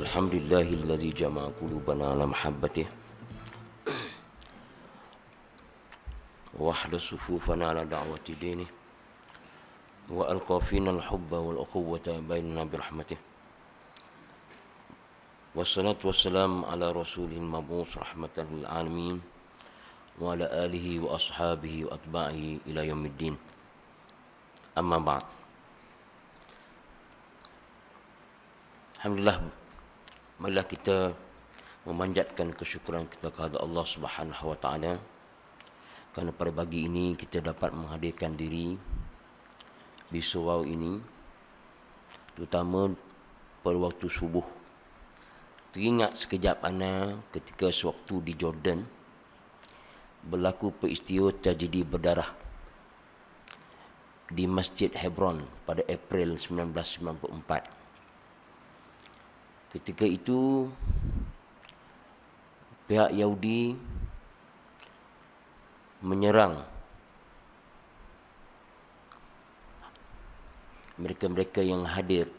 Alhamdulillahilladzi jama'a qulubana ala mahabbatih wa ahda sufufana ala da'wati dinih wa alqa fina al-hubba wal ukhuwata bainana birahmatih. Wassalatu wassalam ala rasulil mab'us rahmatan lil alamin wa ala alihi wa ashabihi wa atba'ihi ila yaumiddin. Amma ba'd. Alhamdulillah, marilah kita memanjatkan kesyukuran kita kepada Allah Subhanahu wa taala kerana pada pagi ini kita dapat menghadirkan diri di surau ini, terutama pada waktu subuh. Teringat sekejap ana ketika sewaktu di Jordan berlaku peristiwa tragedi berdarah di Masjid Hebron pada April 1994. Ketika itu pihak Yahudi menyerang mereka-mereka yang hadir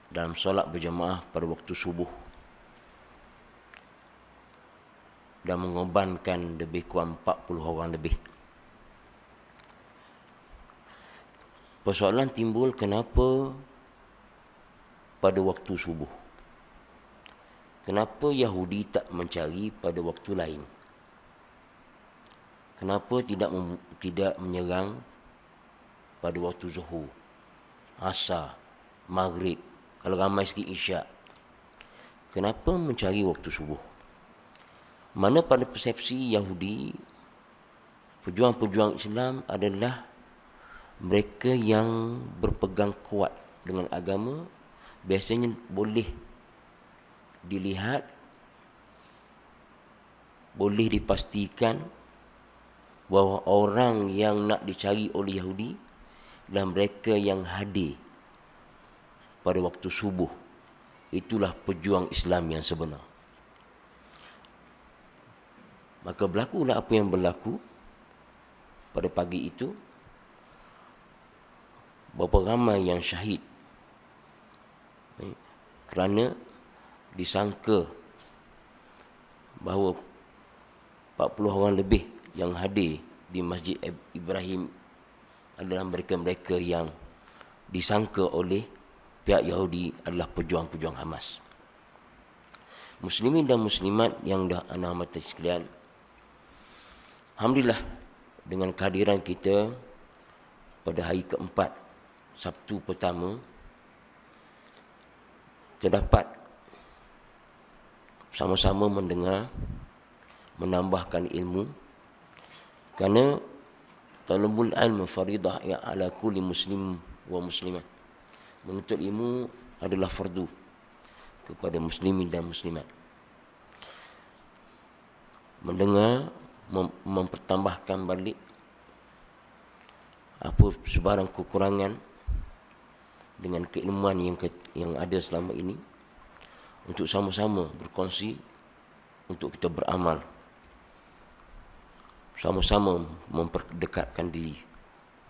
dalam solat berjamaah pada waktu subuh dan mengorbankan lebih kurang 40 orang lebih. Persoalan timbul, kenapa pada waktu subuh? Kenapa Yahudi tak mencari pada waktu lain? Kenapa tidak menyerang pada waktu zuhur, asar, maghrib, kalau ramai sikit isyak? Kenapa mencari waktu subuh? Mana pada persepsi Yahudi, pejuang-pejuang Islam adalah mereka yang berpegang kuat dengan agama. Biasanya boleh dilihat, boleh dipastikan bahawa orang yang nak dicari oleh Yahudi dan mereka yang hadir pada waktu subuh, itulah pejuang Islam yang sebenar. Maka berlakulah apa yang berlaku pada pagi itu. Berapa ramai yang syahid kerana disangka bahawa 40 orang lebih yang hadir di Masjid Ibrahim adalah mereka-mereka yang disangka oleh pihak Yahudi adalah pejuang-pejuang Hamas. Muslimin dan muslimat yang dah ana hormati sekalian, alhamdulillah dengan kehadiran kita pada hari keempat, Sabtu pertama, kita dapat sama-sama mendengar, menambahkan ilmu, kerana talabul ilmu faridah ya ala kulli muslim wa muslimah. Menuntut ilmu adalah fardu kepada muslimin dan muslimat. Mendengar, mempertambahkan balik apa sebarang kekurangan dengan keilmuan yang ada selama ini, untuk sama-sama berkongsi, untuk kita beramal, sama-sama memperdekatkan diri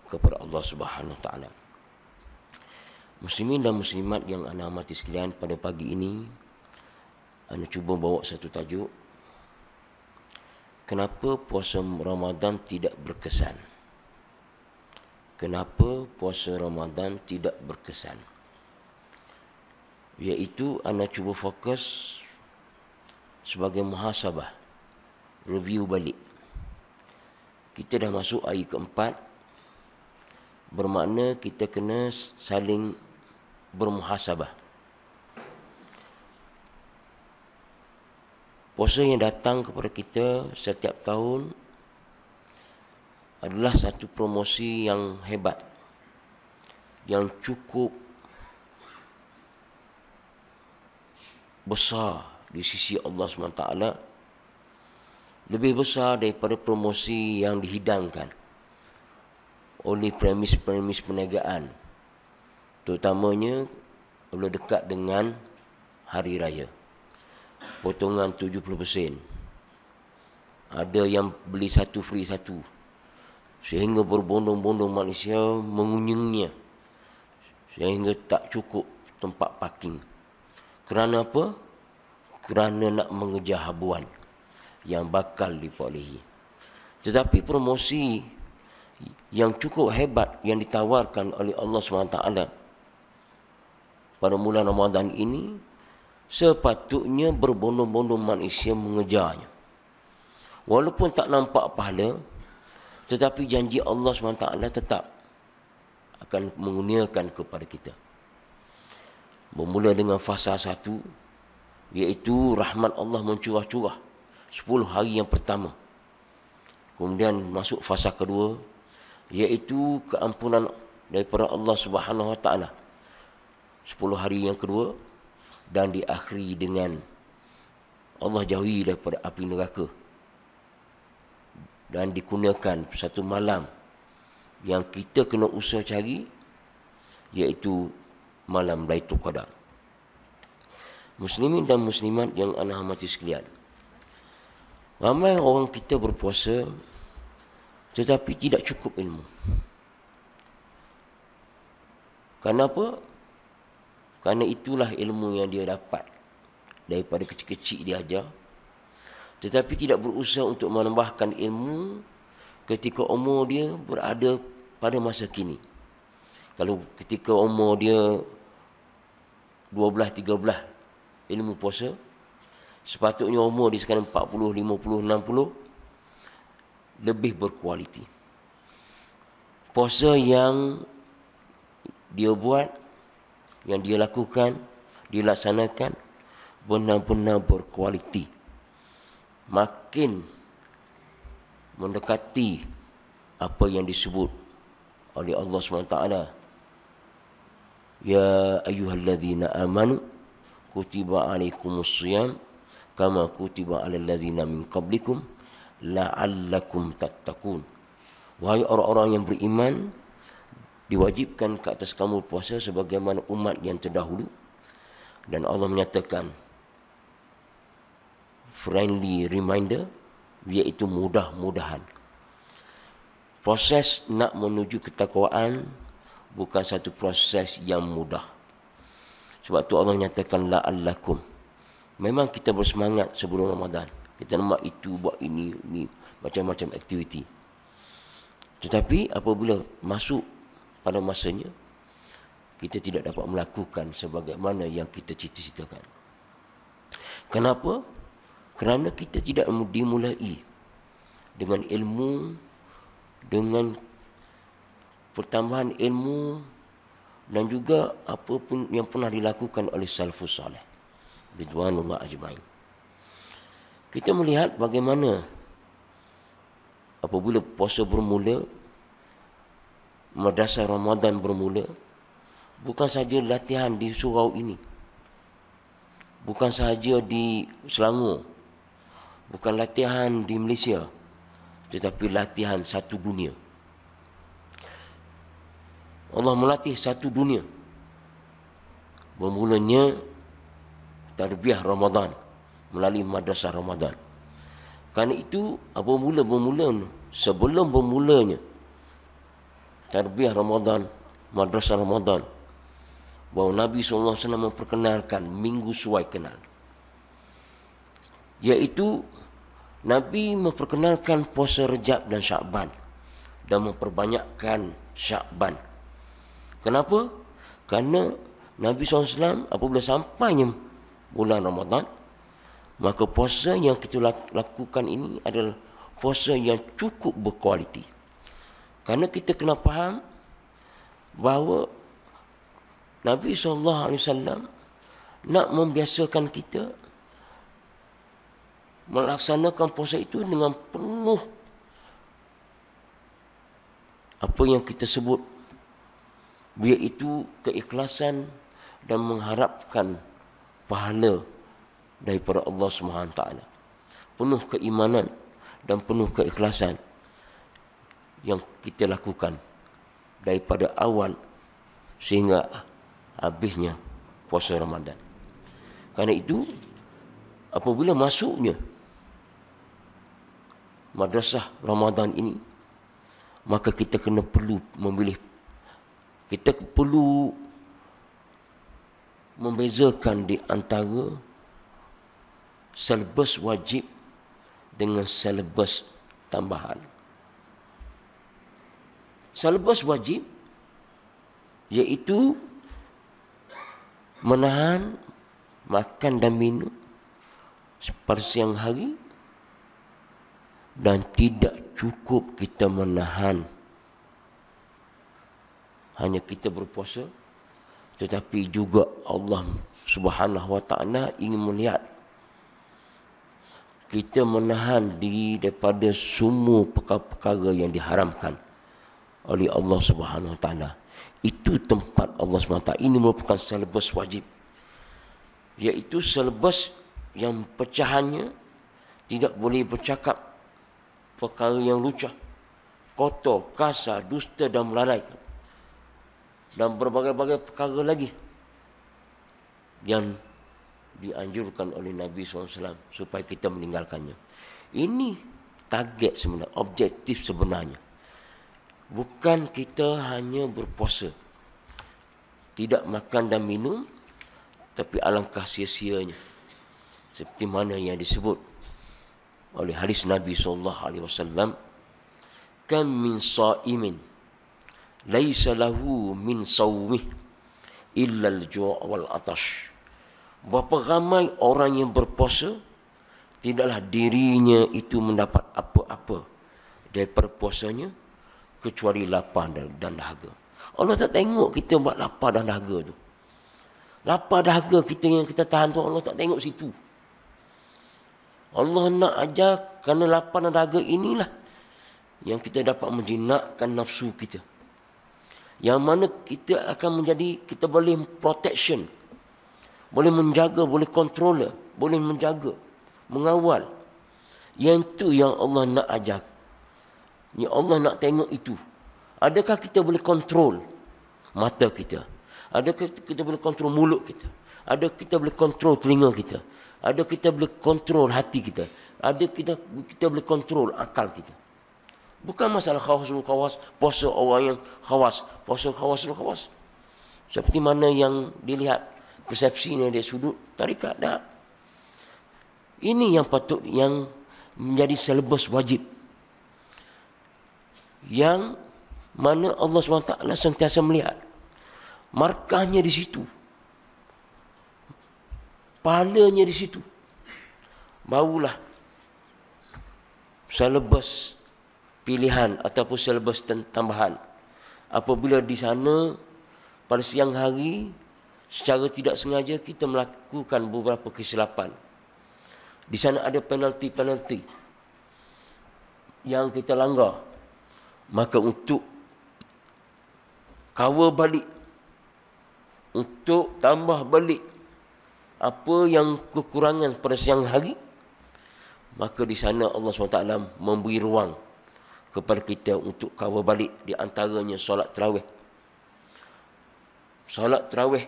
kepada Allah Subhanahu Wa Taala. Muslimin dan muslimat yang ana hormati sekalian, pada pagi ini ana cuba bawa satu tajuk, kenapa puasa Ramadan tidak berkesan? Kenapa puasa Ramadan tidak berkesan? Iaitu ana cuba fokus sebagai muhasabah, review balik. Kita dah masuk hari keempat, bermakna kita kena saling bermuhasabah. Puasa yang datang kepada kita setiap tahun adalah satu promosi yang hebat, yang cukup besar di sisi Allah SWT, lebih besar daripada promosi yang dihidangkan oleh premis-premis perniagaan, terutamanya bila dekat dengan hari raya. Potongan 70%, ada yang beli satu free satu, sehingga berbondong-bondong manusia mengunyingnya, sehingga tak cukup tempat parking. Kerana apa? Kerana nak mengejar habuan yang bakal diperolehi. Tetapi promosi yang cukup hebat yang ditawarkan oleh Allah SWT pada bulan Ramadan ini, sepatutnya berbondong-bondong manusia mengejarnya. Walaupun tak nampak pahala, tetapi janji Allah SWT tetap akan mengurniakan kepada kita. Bermula dengan fasa 1, iaitu rahmat Allah mencurah-curah 10 hari yang pertama. Kemudian masuk fasa kedua, iaitu keampunan daripada Allah Subhanahu Wa Taala 10 hari yang kedua, dan diakhiri dengan Allah jauhi daripada api neraka dan dikurniakan satu malam yang kita kena usaha cari, iaitu malam Lailatul Qadar. Muslimin dan muslimat yang ana hormati sekalian, ramai orang kita berpuasa tetapi tidak cukup ilmu. Kenapa? Kerana itulah ilmu yang dia dapat daripada kecil-kecil dia ajar, tetapi tidak berusaha untuk menambahkan ilmu ketika umur dia berada pada masa kini. Kalau ketika umur dia 12-13 ilmu puasa, sepatutnya umur dia sekarang 40, 50, 60 lebih berkualiti. Puasa yang dia buat, yang dia lakukan, dilaksanakan benar-benar berkualiti. Makin mendekati apa yang disebut oleh Allah SWT, ya ayyuhalladzina amanu kutiba alaikumusshiyam kama kutiba alal ladzina min qablikum la'allakum tattaqun. Wahai orang-orang yang beriman, diwajibkan ke atas kamu puasa sebagaimana umat yang terdahulu. Dan Allah menyatakan friendly reminder, iaitu mudah-mudahan. Proses nak menuju ketakwaan bukan satu proses yang mudah. Sebab tu Allah menyatakan la'allakum. Memang kita bersemangat sebelum Ramadan, kita nak itu, buat ini macam-macam aktiviti. Tetapi apabila masuk pada masanya, kita tidak dapat melakukan sebagaimana yang kita cita-citakan. Kenapa? Kerana kita tidak dimulai dengan ilmu, dengan pertambahan ilmu, dan juga apa pun yang pernah dilakukan oleh salafus salih ridwanullah ajmain. Kita melihat bagaimana apabila puasa bermula, madrasah Ramadan bermula, bukan saja latihan di surau ini, bukan saja di Selangor, bukan latihan di Malaysia, tetapi latihan satu dunia. Allah melatih satu dunia. Bermulanya tarbiyah Ramadan melalui madrasah Ramadan. Kerana itu apabila bermula, sebelum bermulanya tarbiyah Ramadan, madrasah Ramadan, bahawa Nabi SAW memperkenalkan minggu suai kenal, iaitu Nabi memperkenalkan puasa Rejab dan Syakban dan memperbanyakkan Syakban. Kenapa? Kerana Nabi SAW apabila sampainya bulan Ramadan, maka puasa yang kita lakukan ini adalah puasa yang cukup berkualiti. Kerana kita kena faham bahawa Nabi SAW nak membiasakan kita melaksanakan puasa itu dengan penuh apa yang kita sebut, iaitu keikhlasan dan mengharapkan pahala daripada Allah SWT. Penuh keimanan dan penuh keikhlasan yang kita lakukan daripada awal sehingga habisnya puasa Ramadan. Kerana itu apabila masuknya madrasah Ramadan ini, maka kita kena perlu memilih, kita perlu membezakan di antara silabus wajib dengan silabus tambahan. Silabus wajib iaitu menahan makan dan minum pada siang hari, dan tidak cukup kita menahan hanya kita berpuasa, tetapi juga Allah Subhanahu wa taala ingin melihat kita menahan diri daripada semua perkara-perkara yang diharamkan oleh Allah Subhanahu wa taala. Itu tempat Allah Subhanahu wa taala. Ini merupakan silabus wajib, iaitu silabus yang pecahannya tidak boleh bercakap perkara yang lucah, kotor, kasar, dusta dan melalaikan, dan berbagai-bagai perkara lagi yang dianjurkan oleh Nabi SAW supaya kita meninggalkannya. Ini target sebenarnya, objektif sebenarnya. Bukan kita hanya berpuasa, tidak makan dan minum, tapi alangkah sia-sianya. Seperti mana yang disebut oleh hadis Nabi SAW, kam min sa'imin laisa lahu min sawmih illa al-ju' wal atash. Berapa ramai orang yang berpuasa, tidaklah dirinya itu mendapat apa-apa daripada puasanya kecuali lapar dan dahaga. Allah tak tengok kita buat lapar dan dahaga tu. Lapar dahaga kita yang kita tahan tu, Allah tak tengok situ. Allah nak ajar kerana lapar dan dahaga inilah yang kita dapat menjinakkan nafsu kita. Yang mana kita akan menjadi, kita boleh protection, boleh menjaga, boleh controller, boleh menjaga, mengawal. Yang itu yang Allah nak ajar. Yang Allah nak tengok itu. Adakah kita boleh kontrol mata kita? Adakah kita boleh kontrol mulut kita? Adakah kita boleh kontrol telinga kita? Adakah kita boleh kontrol hati kita? Adakah kita boleh kontrol akal kita? Bukan masalah khawas, puasa orang yang khawas, puasa khawas. Seperti mana yang dilihat persepsinya dari sudut tarikat, dah. Ini yang patut, yang menjadi silabus wajib, yang mana Allah SWT sentiasa melihat markahnya di situ, pahalanya di situ. Barulah silabus pilihan ataupun silabus tambahan. Apabila di sana pada siang hari secara tidak sengaja kita melakukan beberapa kesilapan, di sana ada penalti-penalti yang kita langgar, maka untuk cover balik, untuk tambah balik apa yang kekurangan pada siang hari, maka di sana Allah SWT memberi ruang kepada kita untuk cover balik. Di antaranya solat tarawih. Solat tarawih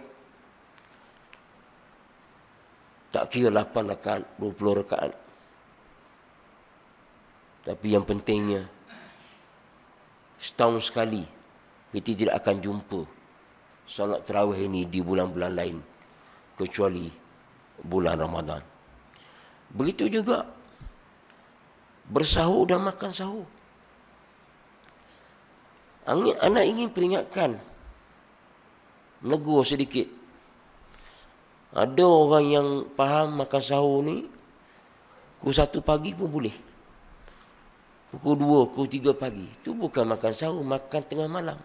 tak kira 8 rakaat, 20 rakaat. Tapi yang pentingnya, setahun sekali kita tidak akan jumpa solat tarawih ini di bulan-bulan lain kecuali bulan Ramadan. Begitu juga bersahur dan makan sahur. Anak ingin peringatkan, menegur sedikit. Ada orang yang faham makan sahur ni pukul 1 pagi pun boleh, pukul 2, pukul 3 pagi. Itu bukan makan sahur, makan tengah malam.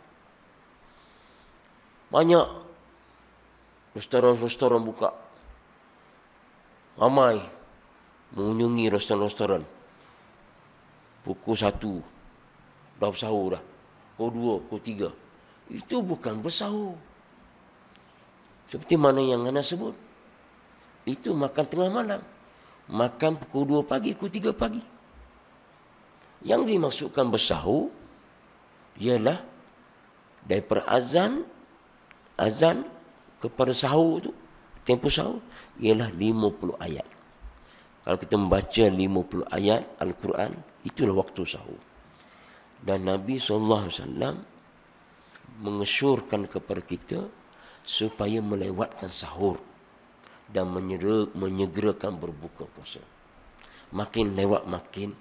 Banyak restoran-restoran buka, ramai mengunjungi restoran-restoran. Pukul 1 dah bersahur dah, pukul 2, pukul 3. Itu bukan bersahur. Seperti mana yang anda sebut, itu makan tengah malam. Makan pukul 2 pagi, pukul 3 pagi. Yang dimaksudkan bersahur ialah daripada azan kepada sahur tu, tempoh sahur ialah 50 ayat. Kalau kita membaca 50 ayat Al-Quran, itulah waktu sahur. Dan Nabi SAW mengesyorkan kepada kita supaya melewatkan sahur dan menyegerakan berbuka puasa. Makin lewat makin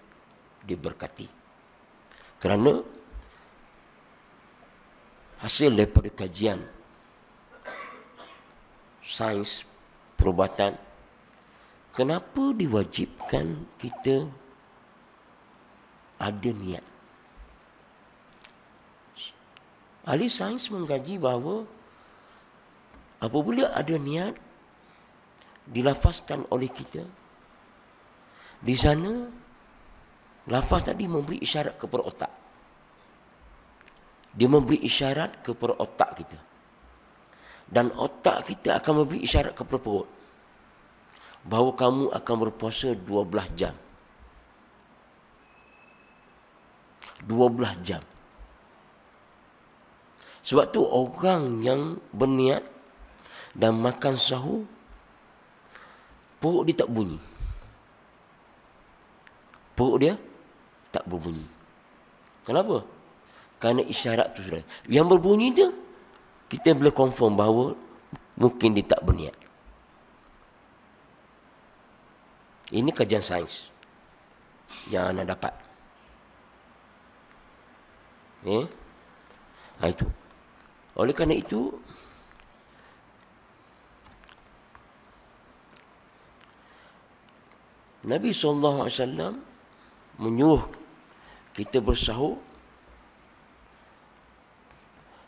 diberkati. Kerana hasil daripada kajian sains perubatan, kenapa diwajibkan kita ada niat? Ahli sains mengkaji bahawa apabila ada niat dilafazkan oleh kita, di sana lafaz tadi memberi isyarat kepada otak. Dia memberi isyarat kepada otak kita. Dan otak kita akan memberi isyarat kepada perut bahawa kamu akan berpuasa 12 jam. 12 jam. Sebab tu orang yang berniat dan makan sahur, perut dia tak bunyi. Perut dia tak berbunyi. Kenapa? Kerana isyarat tu sudah. Yang berbunyi tu, kita boleh confirm bahawa mungkin dia tak berniat. Ini kajian sains yang anda dapat. Itu. Oleh kerana itu, Nabi SAW menyuruh kita bersahur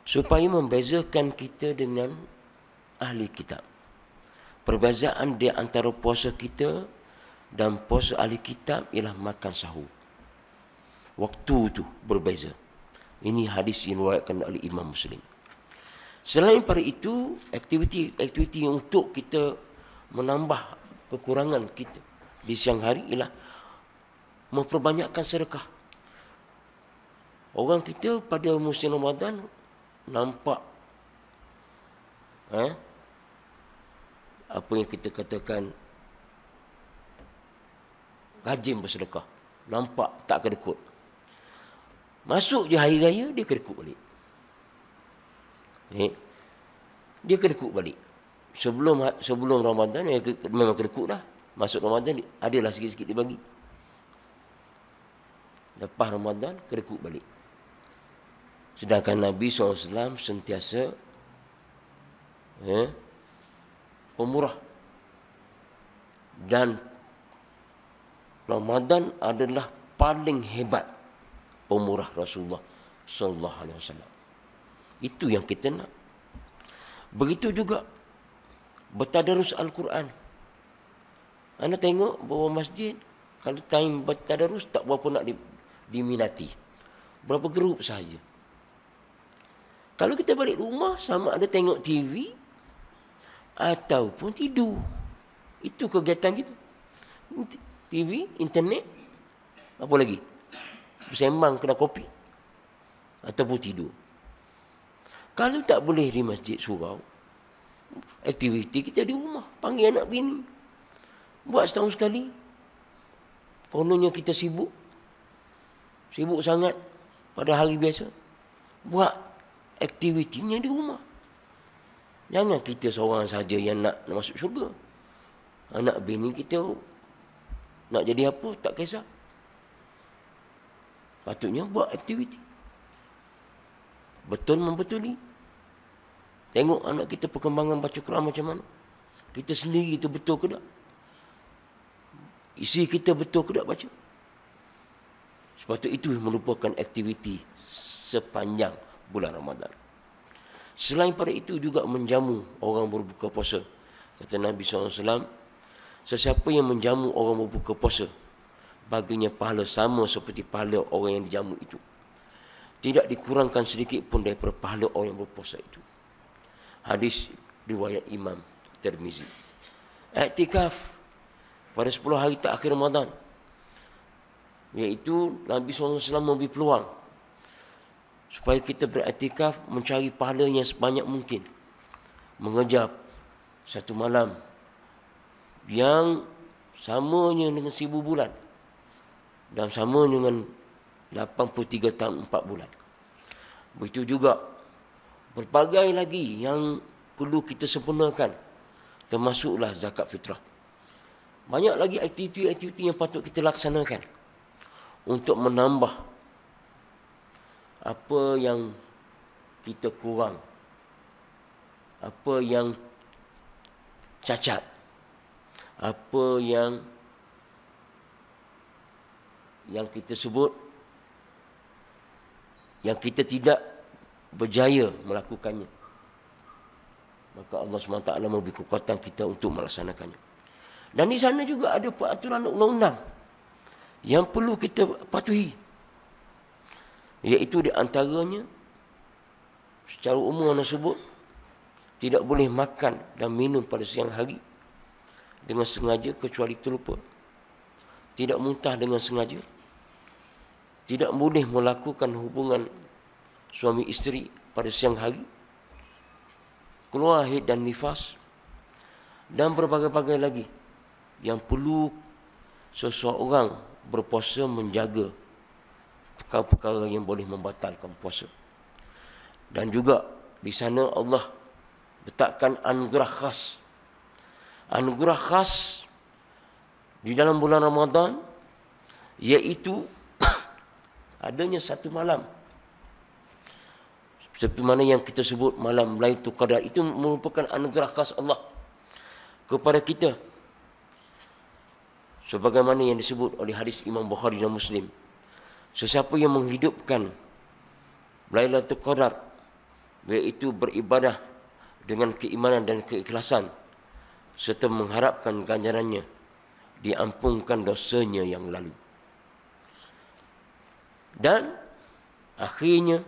supaya membezakan kita dengan ahli kitab. Perbezaan di antara puasa kita dan puasa ahli kitab ialah makan sahur. Waktu itu berbeza. Ini hadis yang diriwayatkan oleh Imam Muslim. Selain pada itu, aktiviti untuk kita menambah kekurangan kita di siang hari ialah memperbanyakkan sedekah. Orang kita pada musim Ramadan nampak apa yang kita katakan rajin bersedekah. Nampak tak kedekut. Masuk je hari raya, dia kedekut balik. Dia kedekut balik. Sebelum Ramadan memang kedekut dah. Masuk Ramadan adalah sikit-sikit dia bagi. Lepas Ramadan kedekut balik. Sedangkan Nabi SAW sentiasa pemurah. Dan Ramadan adalah paling hebat pemurah Rasulullah SAW. Itu yang kita nak. Begitu juga bertadarus Al-Quran. Anda tengok bahawa masjid, kalau time bertadarus tak berapa nak diminati. Berapa grup sahaja. Kalau kita balik rumah, sama ada tengok TV ataupun tidur. Itu kegiatan kita. TV, internet, apa lagi? Bersembang kedai kopi ataupun tidur. Kalau tak boleh di masjid surau, aktiviti kita di rumah. Panggil anak bini. Buat setahun sekali. Kononnya kita sibuk. Sibuk sangat pada hari biasa. Buat aktivitinya di rumah. Jangan kita seorang saja yang nak masuk syurga. Anak bini kita nak jadi apa, tak kisah. Patutnya buat aktiviti. Betul membetuli. Tengok anak kita perkembangan baca Quran macam mana. Kita sendiri itu betul ke tak? Isi kita betul ke tak baca? Sebab itu merupakan aktiviti sepanjang bulan Ramadan. Selain pada itu juga menjamu orang berbuka puasa. Kata Nabi SAW, sesiapa yang menjamu orang berbuka puasa, baginya pahala sama seperti pahala orang yang dijamu itu. Tidak dikurangkan sedikit pun daripada pahala orang yang berpuasa itu. Hadis riwayat Imam Tirmizi. Iktikaf pada 10 hari terakhir Ramadan, iaitu Nabi SAW memberi peluang supaya kita beriktikaf, mencari pahala yang sebanyak mungkin, mengejar satu malam yang samanya dengan 1000 bulan dan sama dengan 83 tahun 4 bulan. Begitu juga berbagai lagi yang perlu kita sempurnakan. Termasuklah zakat fitrah. Banyak lagi aktiviti-aktiviti yang patut kita laksanakan untuk menambah apa yang kita kurang, apa yang cacat, apa yang kita sebut yang kita tidak berjaya melakukannya. Maka Allah SWT memberi kekuatan kita untuk melaksanakannya. Dan di sana juga ada peraturan undang-undang yang perlu kita patuhi. Iaitu di antaranya, secara umum anda sebut, tidak boleh makan dan minum pada siang hari dengan sengaja kecuali terlupa. Tidak muntah dengan sengaja. Tidak boleh melakukan hubungan suami isteri pada siang hari. Keluar haid dan nifas. Dan berbagai-bagai lagi yang perlu seseorang berpuasa menjaga perkara-perkara yang boleh membatalkan puasa. Dan juga di sana Allah letakkan anugerah khas. Anugerah khas di dalam bulan Ramadan, iaitu adanya satu malam seperti mana yang kita sebut malam Lailatul Qadar. Itu merupakan anugerah khas Allah kepada kita, sebagaimana yang disebut oleh hadis Imam Bukhari dan Muslim. Sesiapa yang menghidupkan Lailatul Qadar, iaitu beribadah dengan keimanan dan keikhlasan serta mengharapkan ganjarannya, diampunkan dosanya yang lalu. Dan akhirnya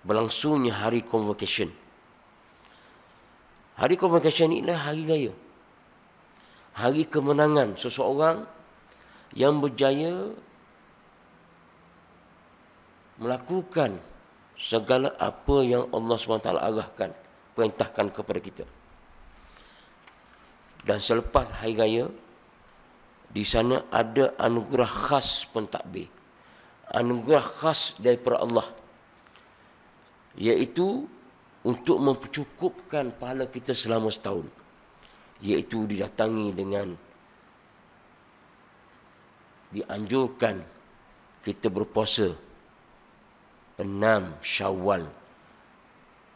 berlangsungnya hari convocation. Hari convocation inilah hari raya, hari kemenangan seseorang yang berjaya melakukan segala apa yang Allah SWT arahkan, perintahkan kepada kita. Dan selepas hari raya, di sana ada anugerah khas pentadbir, anugerah khas daripada Allah, iaitu untuk mempercukupkan pahala kita selama setahun, iaitu didatangi dengan dianjurkan kita berpuasa 6 Syawal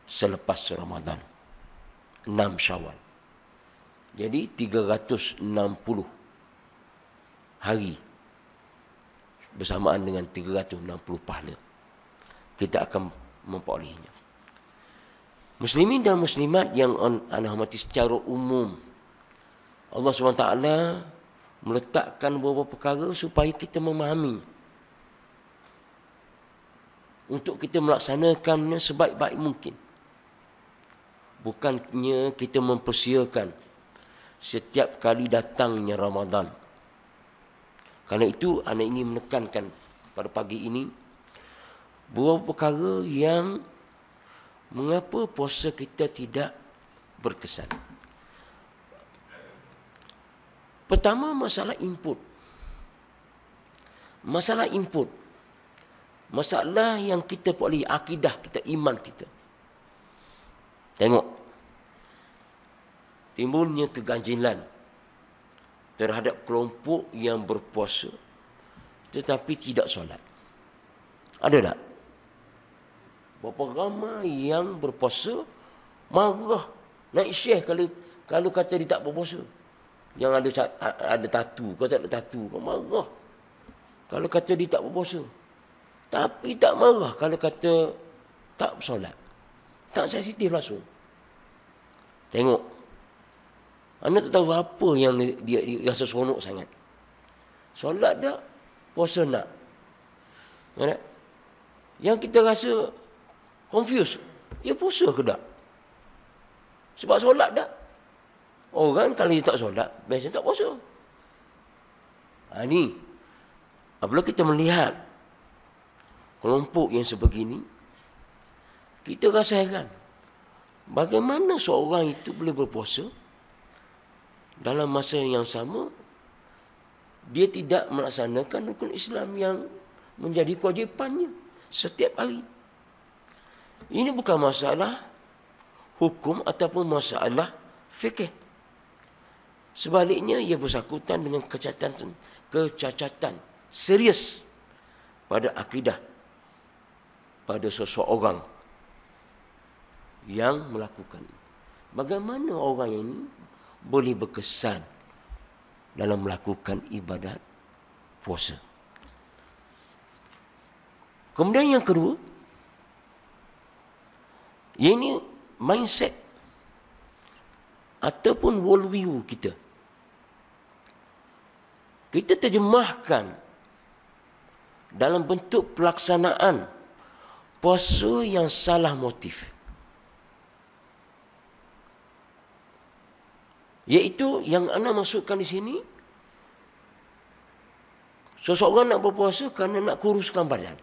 selepas Ramadan. 6 Syawal. Jadi 360 hari bersamaan dengan 360 pahala kita akan memperolehinya. Muslimin dan muslimat yang anda hormati secara umum, Allah SWT meletakkan beberapa perkara supaya kita memahami, untuk kita melaksanakannya sebaik-baik mungkin. Bukannya kita mempersiakan setiap kali datangnya Ramadan. Karena itu, anda ingin menekankan pada pagi ini beberapa perkara yang mengapa puasa kita tidak berkesan. Pertama, masalah input. Masalah input. Masalah yang kita boleh akidah kita, iman kita. Tengok. Timbulnya keganjilan terhadap kelompok yang berpuasa tetapi tidak solat. Ada tak? Berapa ramai yang berpuasa marah, naik syekh kalau kata dia tak berpuasa. Yang ada tatu, kalau tak ada tatu, kau marah kalau kata dia tak berpuasa. Tapi tak marah kalau kata tak bersolat. Tak sensitif langsung. Tengok. Anda tak tahu apa yang dia rasa seronok sangat. Solat tak, puasa nak. Mana? Yang kita rasa confused, dia puasa ke tak? Sebab solat tak. Orang kalau dia tak solat, biasanya tak puasa. Ini. Apabila kita melihat kelompok yang sebegini, kita rasa heran. Bagaimana seorang itu boleh berpuasa dalam masa yang sama dia tidak melaksanakan rukun Islam yang menjadi kewajipannya setiap hari. Ini bukan masalah hukum ataupun masalah fikih. Sebaliknya, ia bersangkutan dengan kecacatan serius pada akidah pada seseorang yang melakukan. Bagaimana orang ini boleh berkesan dalam melakukan ibadat puasa? Kemudian yang kedua, ini mindset ataupun worldview kita. Kita terjemahkan dalam bentuk pelaksanaan puasa yang salah motif. Iaitu yang anda masukkan di sini, seseorang nak berpuasa kerana nak kuruskan badan.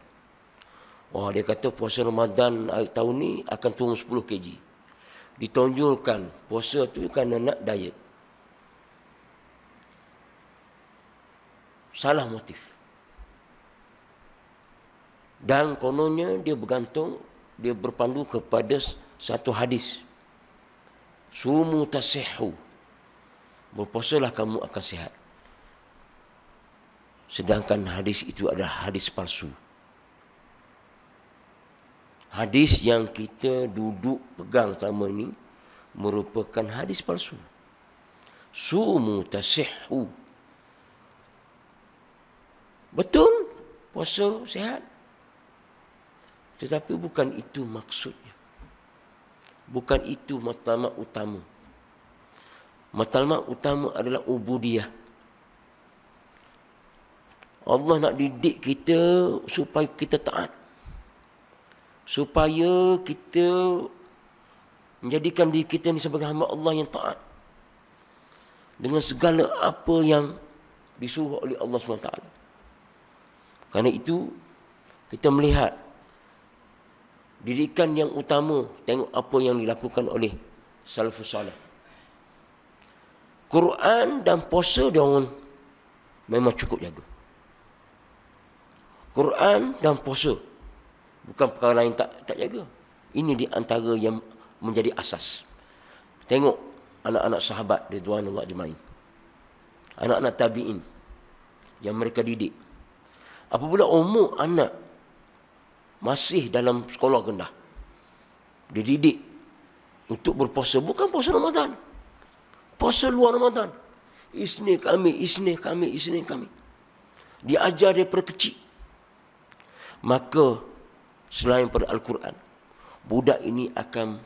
Dia kata puasa Ramadan tahun ni akan turun 10 kg. Ditonjolkan puasa tu kerana nak diet. Salah motif. Dan kononnya dia berpandu kepada satu hadis. Sumu tasihhu. Berpuasalah kamu akan sihat. Sedangkan hadis itu adalah hadis palsu. Hadis yang kita duduk pegang selama ini merupakan hadis palsu. Sumu tasihhu. Betul, puasa sihat. Tetapi bukan itu maksudnya. Bukan itu matlamat utama. Matlamat utama adalah ubudiyah. Allah nak didik kita supaya kita taat. Supaya kita menjadikan diri kita ni sebagai hamba Allah yang taat. Dengan segala apa yang disuruh oleh Allah SWT. Karena itu, kita melihat didikan yang utama, tengok apa yang dilakukan oleh salafus salih. Quran dan puasa dia orang memang cukup jaga. Quran dan puasa bukan perkara lain tak jaga. Ini di antara yang menjadi asas. Tengok anak-anak sahabat ridwanullah ajmain. Anak-anak tabi'in yang mereka didik. Apabila umur anak masih dalam sekolah rendah, dia didik untuk berpuasa. Bukan puasa Ramadan. Puasa luar Ramadan. Isnin kami. Dia ajar daripada kecil. Maka selain pada Al-Quran, budak ini akan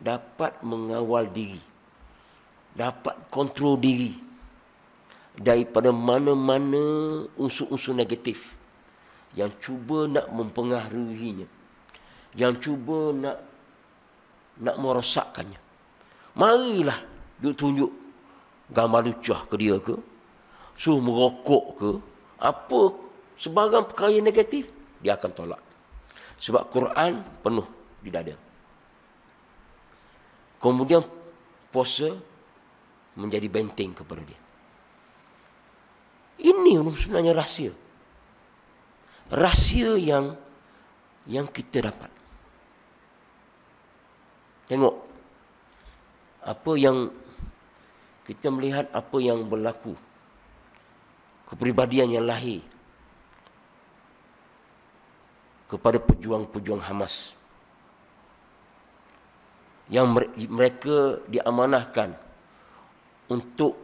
dapat mengawal diri, dapat kontrol diri daripada mana-mana unsur-unsur negatif yang cuba nak mempengaruhinya, yang cuba nak merosakkannya. Marilah dia tunjuk gambar lucah ke dia ke, suruh merokok ke, apa sebarang perkara yang negatif, dia akan tolak. Sebab Quran penuh di dada. Kemudian puasa menjadi benteng kepada dia. Ini sebenarnya rahsia. Rahsia yang kita dapat. Tengok apa yang kita melihat, apa yang berlaku. Kepribadian yang lahir kepada pejuang-pejuang Hamas. Yang mereka diamanahkan untuk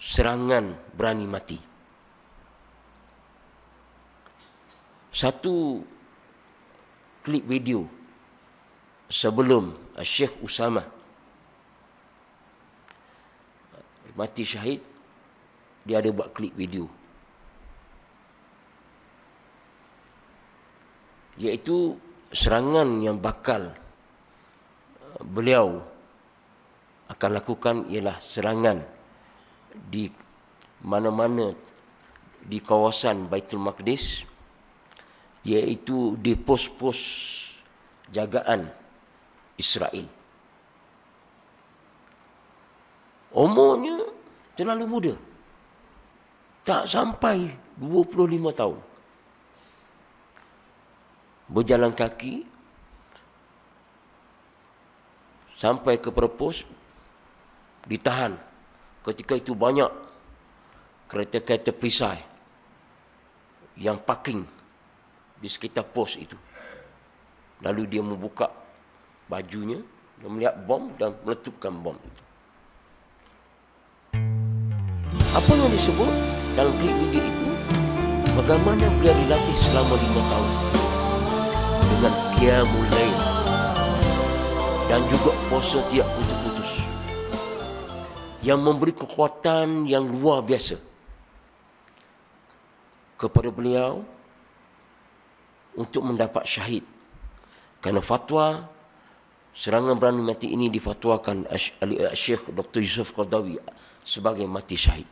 serangan berani mati. Satu klip video sebelum Syekh Usamah mati syahid, dia ada buat klip video, iaitu serangan yang bakal beliau akan lakukan ialah serangan di mana-mana di kawasan Baitul Maqdis, iaitu di pos-pos jagaan Israel. Umurnya terlalu muda. Tak sampai 25 tahun. Berjalan kaki sampai ke pos, ditahan. Ketika itu banyak kereta-kereta perisai yang parking di sekitar pos itu. Lalu dia membuka bajunya dan melihat bom dan meletupkan bom itu. Apa yang disebut dalam klip video itu? Bagaimana beliau dilatih selama 5 tahun dengan qiyamul lail dan juga puasa tidak putus-putus, yang memberi kekuatan yang luar biasa kepada beliau untuk mendapat syahid. Kerana fatwa serangan berani mati ini difatwakan Syekh Dr. Yusuf Qaradawi sebagai mati syahid.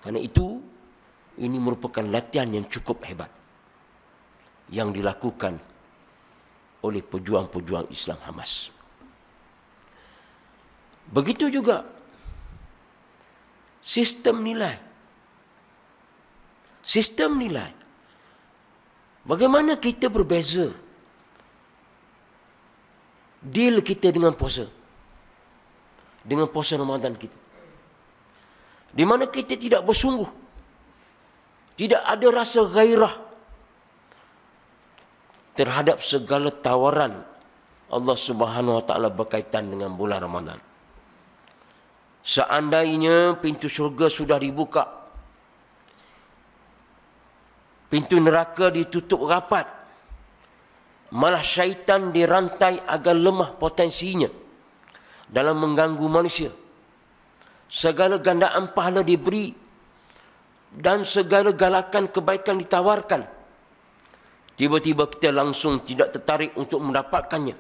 Kerana itu, ini merupakan latihan yang cukup hebat yang dilakukan oleh pejuang-pejuang Islam Hamas. Begitu juga sistem nilai. Sistem nilai. Bagaimana kita berbeza deal kita dengan puasa, dengan puasa Ramadan kita, di mana kita tidak bersungguh, tidak ada rasa gairah terhadap segala tawaran Allah Subhanahu Wa Taala berkaitan dengan bulan Ramadan. Seandainya pintu syurga sudah dibuka, pintu neraka ditutup rapat, malah syaitan dirantai agar lemah potensinya dalam mengganggu manusia. Segala gandaan pahala diberi dan segala galakan kebaikan ditawarkan. Tiba-tiba kita langsung tidak tertarik untuk mendapatkannya.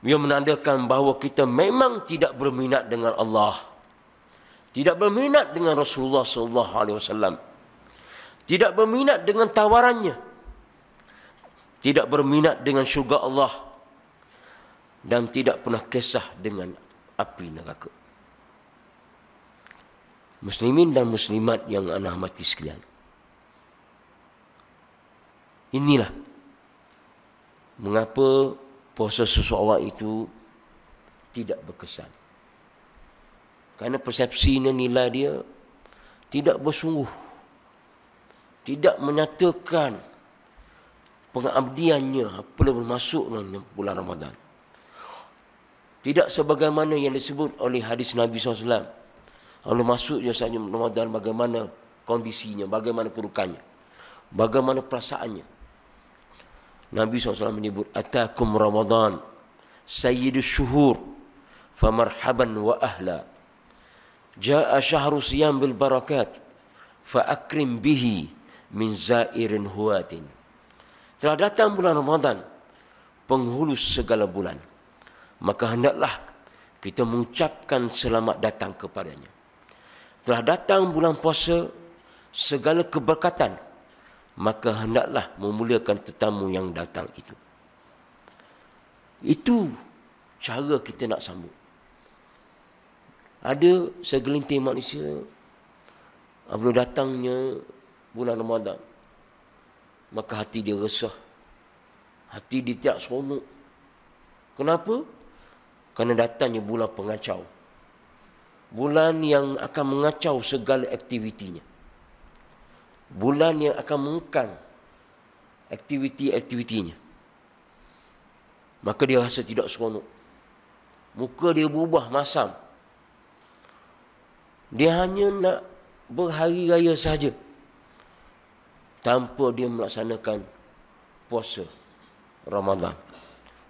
Ia menandakan bahawa kita memang tidak berminat dengan Allah, tidak berminat dengan Rasulullah SAW, tidak berminat dengan tawarannya, tidak berminat dengan syurga Allah, dan tidak pernah kisah dengan api neraka. Muslimin dan muslimat yang ana hormati sekalian, inilah mengapa puasa seseorang itu tidak berkesan. Kerana persepsi dan nilai dia tidak bersungguh, tidak menyatakan pengabdiannya apabila bermasuk dalam bulan Ramadan. Tidak sebagaimana yang disebut oleh hadis Nabi SAW. Kalau masuknya sahaja Ramadan, bagaimana kondisinya, bagaimana kedudukannya, bagaimana perasaannya. Nabi SAW menyebut, Atakum Ramadan, Sayyidus Syuhur, famarhaban wa ahla. Ja'a syahru siyam bil barakat, fa'akrim bihi min zairin huwatin. Telah datang bulan Ramadan, penghulu segala bulan. Maka hendaklah kita mengucapkan selamat datang kepadanya. Telah datang bulan puasa, segala keberkatan, maka hendaklah memuliakan tetamu yang datang itu. Itu cara kita nak sambut. Ada segelintir manusia, apabila datangnya bulan Ramadan, maka hati dia resah, hati dia tidak seronok. Kenapa? Kerana datangnya bulan pengacau, bulan yang akan mengacau segala aktivitinya, bulan yang akan mengekang aktiviti-aktivitinya. Maka dia rasa tidak seronok, muka dia berubah masam. Dia hanya nak berhari raya saja tanpa dia melaksanakan puasa Ramadan.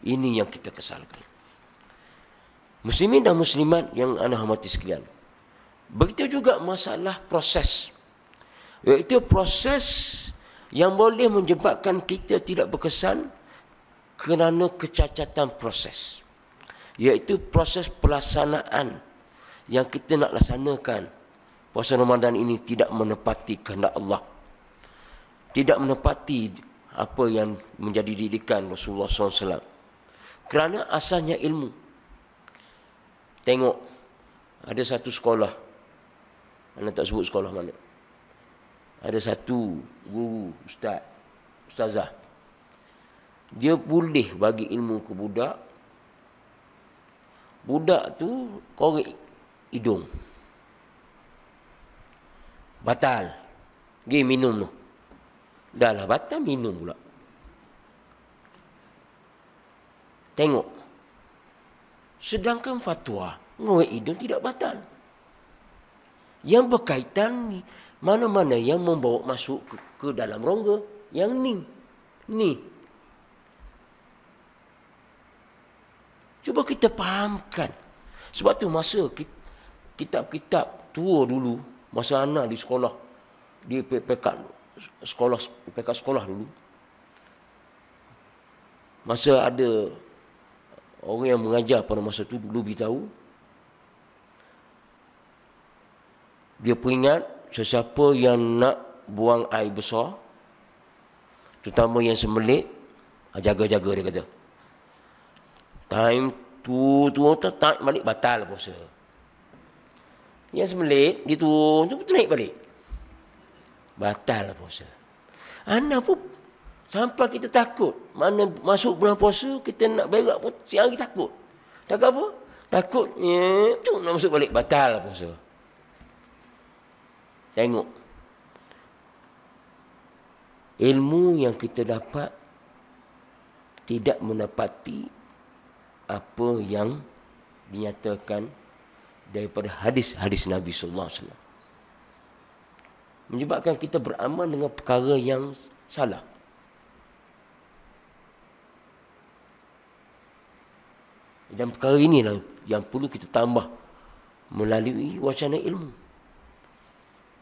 Ini yang kita kesalkan. Muslimin dan muslimat yang ana hormati sekalian, begitu juga masalah proses, iaitu proses yang boleh menyebabkan kita tidak berkesan kerana kecacatan proses, iaitu proses pelaksanaan yang kita nak laksanakan. Puasa Ramadan ini tidak menepati kehendak Allah, tidak menepati apa yang menjadi didikan Rasulullah SAW. Kerana asalnya ilmu. Tengok, ada satu sekolah, anda tak sebut sekolah mana, ada satu guru, ustazah, dia boleh bagi ilmu ke budak. Budak tu korek hidung. Batal. Pergi minum tu. Dah lah batal, minum pula. Tengok. Sedangkan fatwa, ngorek hidung tidak batal. Yang berkaitan mana-mana yang membawa masuk ke dalam rongga. Yang ni. Cuba kita fahamkan. Sebab tu masa kitab-kitab tua dulu, masa anak di sekolah, di pekat sekolah dulu, masa ada orang yang mengajar pada masa tu dulu beritahu, dia peringat sesiapa yang nak buang air besar, terutama yang sembelit, jaga-jaga dia kata. Time tu tak balik, batal puasa. Yang sembelit, dia tu naik balik, batal puasa. Anak pun sampai kita takut. Mana masuk bulan puasa, kita nak berak pun siang hari takut. Takut apa? Takut, tu nak masuk balik, batal puasa. Tengok. Ilmu yang kita dapat tidak mendapati apa yang dinyatakan daripada hadis-hadis Nabi sallallahu alaihi wasallam. Menyebabkan kita beramal dengan perkara yang salah. Dan perkara inilah yang perlu kita tambah melalui wacana ilmu.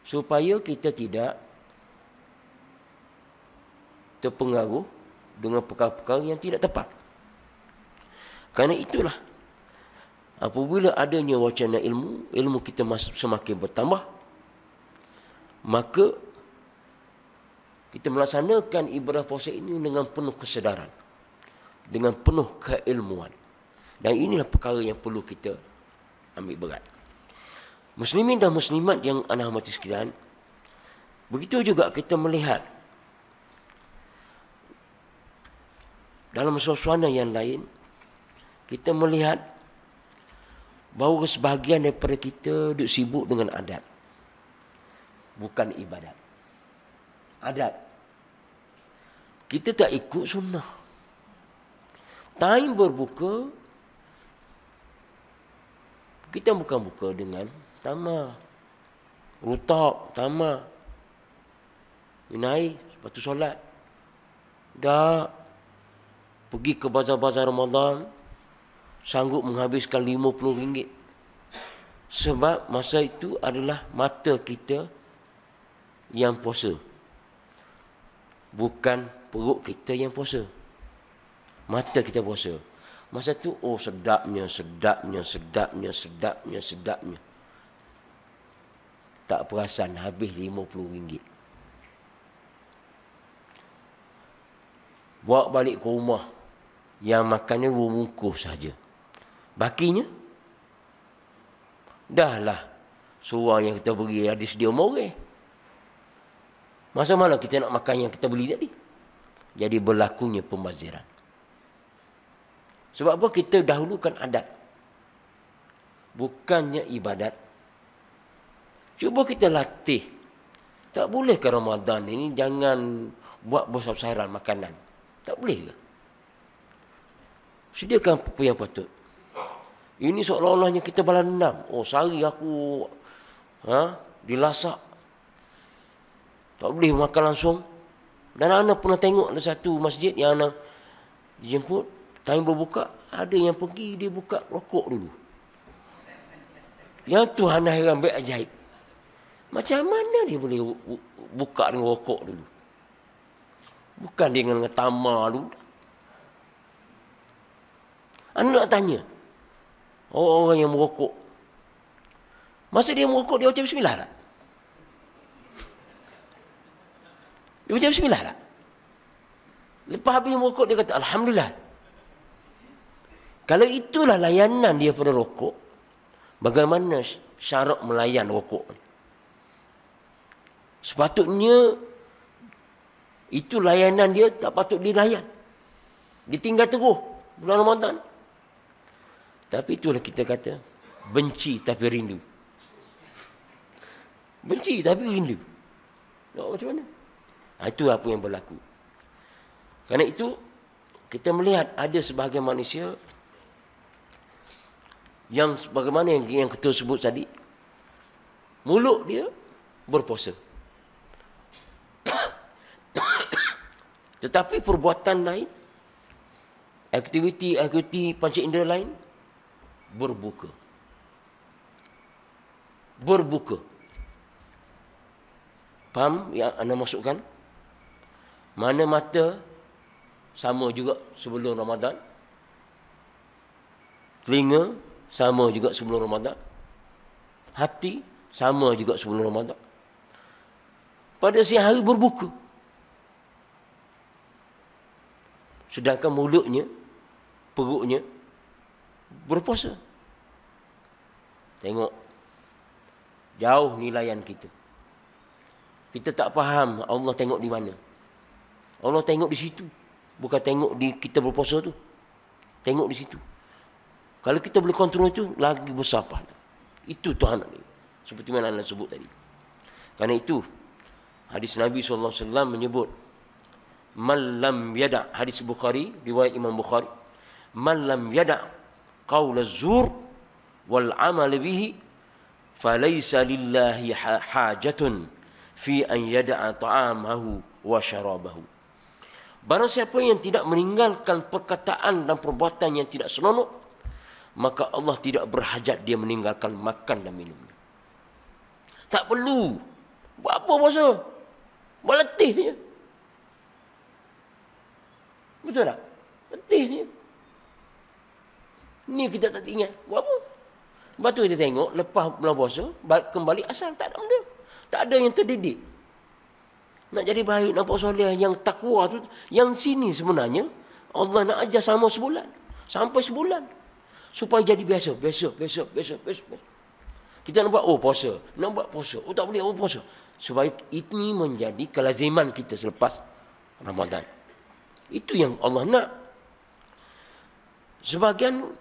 Supaya kita tidak terpengaruh dengan perkara-perkara yang tidak tepat. Kerana itulah, apabila adanya wacana ilmu kita semakin bertambah, maka kita melaksanakan ibadah puasa ini dengan penuh kesedaran, dengan penuh keilmuan. Dan inilah perkara yang perlu kita ambil berat. Muslimin dan muslimat yang ana hormati sekalian, begitu juga kita melihat dalam suasana yang lain, kita melihat bahawa sebahagian daripada kita duk sibuk dengan adat, bukan ibadat. Adat. Kita tak ikut sunnah. Time berbuka, kita bukan buka dengan tamar, rutab, tamar, minai, lepas tu solat. Dah pergi ke bazar-bazar Ramadan, sanggup menghabiskan RM50. Sebab masa itu adalah mata kita yang puasa, bukan perut kita yang puasa. Mata kita puasa. Masa tu, sedapnya. Tak perasan habis RM50. Bawa balik ke rumah, yang makannya bungkus saja. Bakinya, dahlah seorang yang kita beri ada sedia moreh. Masa mana kita nak makan yang kita beli tadi? Jadi berlakunya pembaziran. Sebab apa? Kita dahulukan adat, bukannya ibadat. Cuba kita latih. Tak boleh ke Ramadan ini jangan buat besar-besaran makanan? Tak boleh ke? Sediakan apa yang patut. Ini seolah-olahnya kita balas dendam. Sehari aku dilasak. Tak boleh makan langsung. Dan anak pernah tengok ada satu masjid yang anak dijemput, time berbuka, ada yang pergi dia buka rokok dulu. Yang tu anak heran baik ajaib. Macam mana dia boleh buka dengan rokok dulu? Bukan dengan tamar dulu. Anak nak tanya, orang yang merokok, masa dia merokok, dia baca bismillah tak? Dia baca bismillah tak? Lepas habis merokok, dia kata Alhamdulillah. Kalau itulah layanan dia pada rokok, bagaimana syarat melayan rokok? Sepatutnya itu layanan dia tak patut dilayan. Ditinggal terus bulan Ramadan. Tapi itulah kita kata, benci tapi rindu. Benci tapi rindu. Macam mana? Itu apa yang berlaku. Kerana itu, kita melihat ada sebahagian manusia yang bagaimana yang kita sebut tadi, mulut dia berpuasa. Tetapi perbuatan lain, aktiviti panca indera lain, berbuka. Faham yang anda masukkan? Mana mata sama juga sebelum Ramadan, telinga sama juga sebelum Ramadan, hati sama juga sebelum Ramadan. Pada siang hari berbuka. Sedangkan mulutnya, perutnya berpuasa. Tengok jauh nilaian kita. Kita tak faham Allah tengok di mana. Allah tengok di situ. Bukan tengok di kita berpuasa tu. Tengok di situ. Kalau kita boleh kontrol itu, lagi besar pahala. Itu Tuhan. Seperti mana anda sebut tadi. Kerana itu, hadis Nabi SAW menyebut, Man lam yada' hadis Bukhari, riwayat Imam Bukhari, Man lam yada' qawla zur wal amal bihi, falaysa lillahi hajatun fi an yada'a ta'amahu wa syarabahu. Barang siapa yang tidak meninggalkan perkataan dan perbuatan yang tidak seronok, maka Allah tidak berhajat dia meninggalkan makan dan minumnya. Tak perlu buat apa puasa, meletih je. Betul tak? Letih je. Ni kita tak ingat buat apa. Lepas tu kita tengok lepas bulan puasa kembali asal, tak ada benda. Tak ada yang terdidik. Nak jadi baik, nampak soleh, yang takwa tu, yang sini sebenarnya Allah nak ajar sama sebulan. Sampai sebulan. Supaya jadi biasa. Kita nak buat, puasa. Nak buat puasa. Tak boleh, puasa. Supaya ini menjadi kelaziman kita selepas Ramadan. Itu yang Allah nak. Sebahagian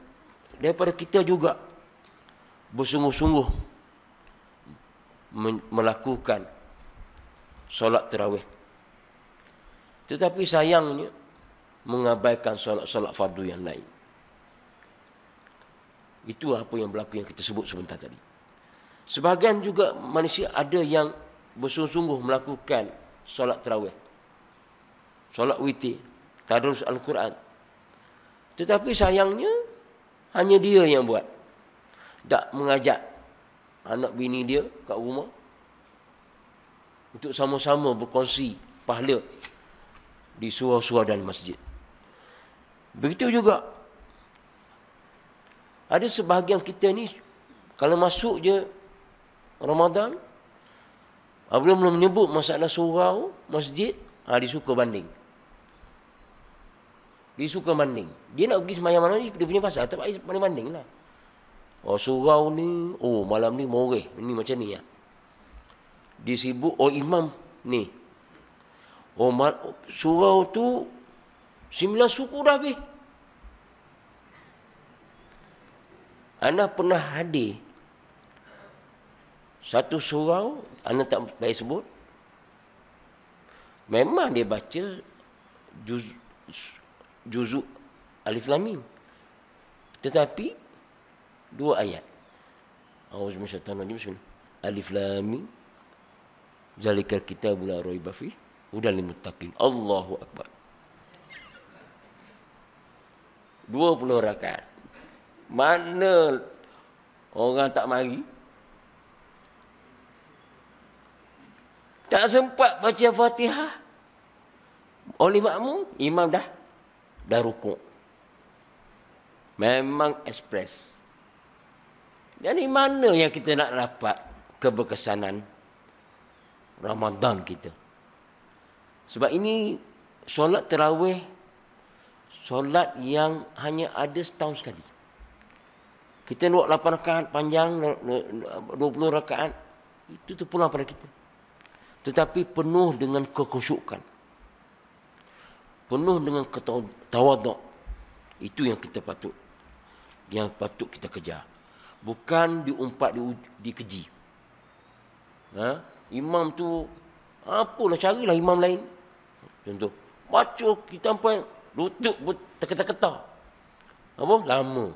daripada kita juga bersungguh-sungguh melakukan solat tarawih. Tetapi sayangnya mengabaikan solat fardu yang lain. Itu apa yang berlaku yang kita sebut sebentar tadi. Sebahagian juga manusia ada yang bersungguh-sungguh melakukan solat tarawih, solat witir, tadarus Al-Quran. Tetapi sayangnya hanya dia yang buat. Tak mengajak anak bini dia kat rumah untuk sama-sama berkongsi pahala di surau-surau dan masjid. Begitu juga ada sebahagian kita ni, kalau masuk je Ramadan, belum menyebut masalah surau, masjid, dia suka banding. Dia nak pergi sembahyang mana ni, dia punya pasal, tak payah banding lah. Surau ni, malam ni moreh, ni macam ni lah. Dia sibuk, imam ni. Surau tu 9 suku dah habis. Ana pernah hadir satu surau, ana tak baik sebut. Memang dia baca juzuk Alif Lam Mim. Tetapi 2 ayat. A'udzu minasyaitonir rajim. Alif Lam Mim. Zalikal kitabul la raiba fihi hudal lil muttaqin. Allahu akbar. 20 rakaat. Mana orang tak mari? Tak sempat baca Fatihah. Oleh makmum, imam dah rukuk. Memang ekspres. Jadi mana yang kita nak dapat keberkesanan Ramadan kita? Sebab ini solat tarawih, solat yang hanya ada setahun sekali. Kita buat 8 rakaat panjang, 20 rakaat, itu terpulang pada kita. Tetapi penuh dengan kekhusyukan. penuh dengan tawaduk. Itu yang patut kita kejar. Bukan diumpat, dikeji. Imam tu, apalah, carilah imam lain. Contoh, baca kita sampai lutut terketar-ketar. Lama.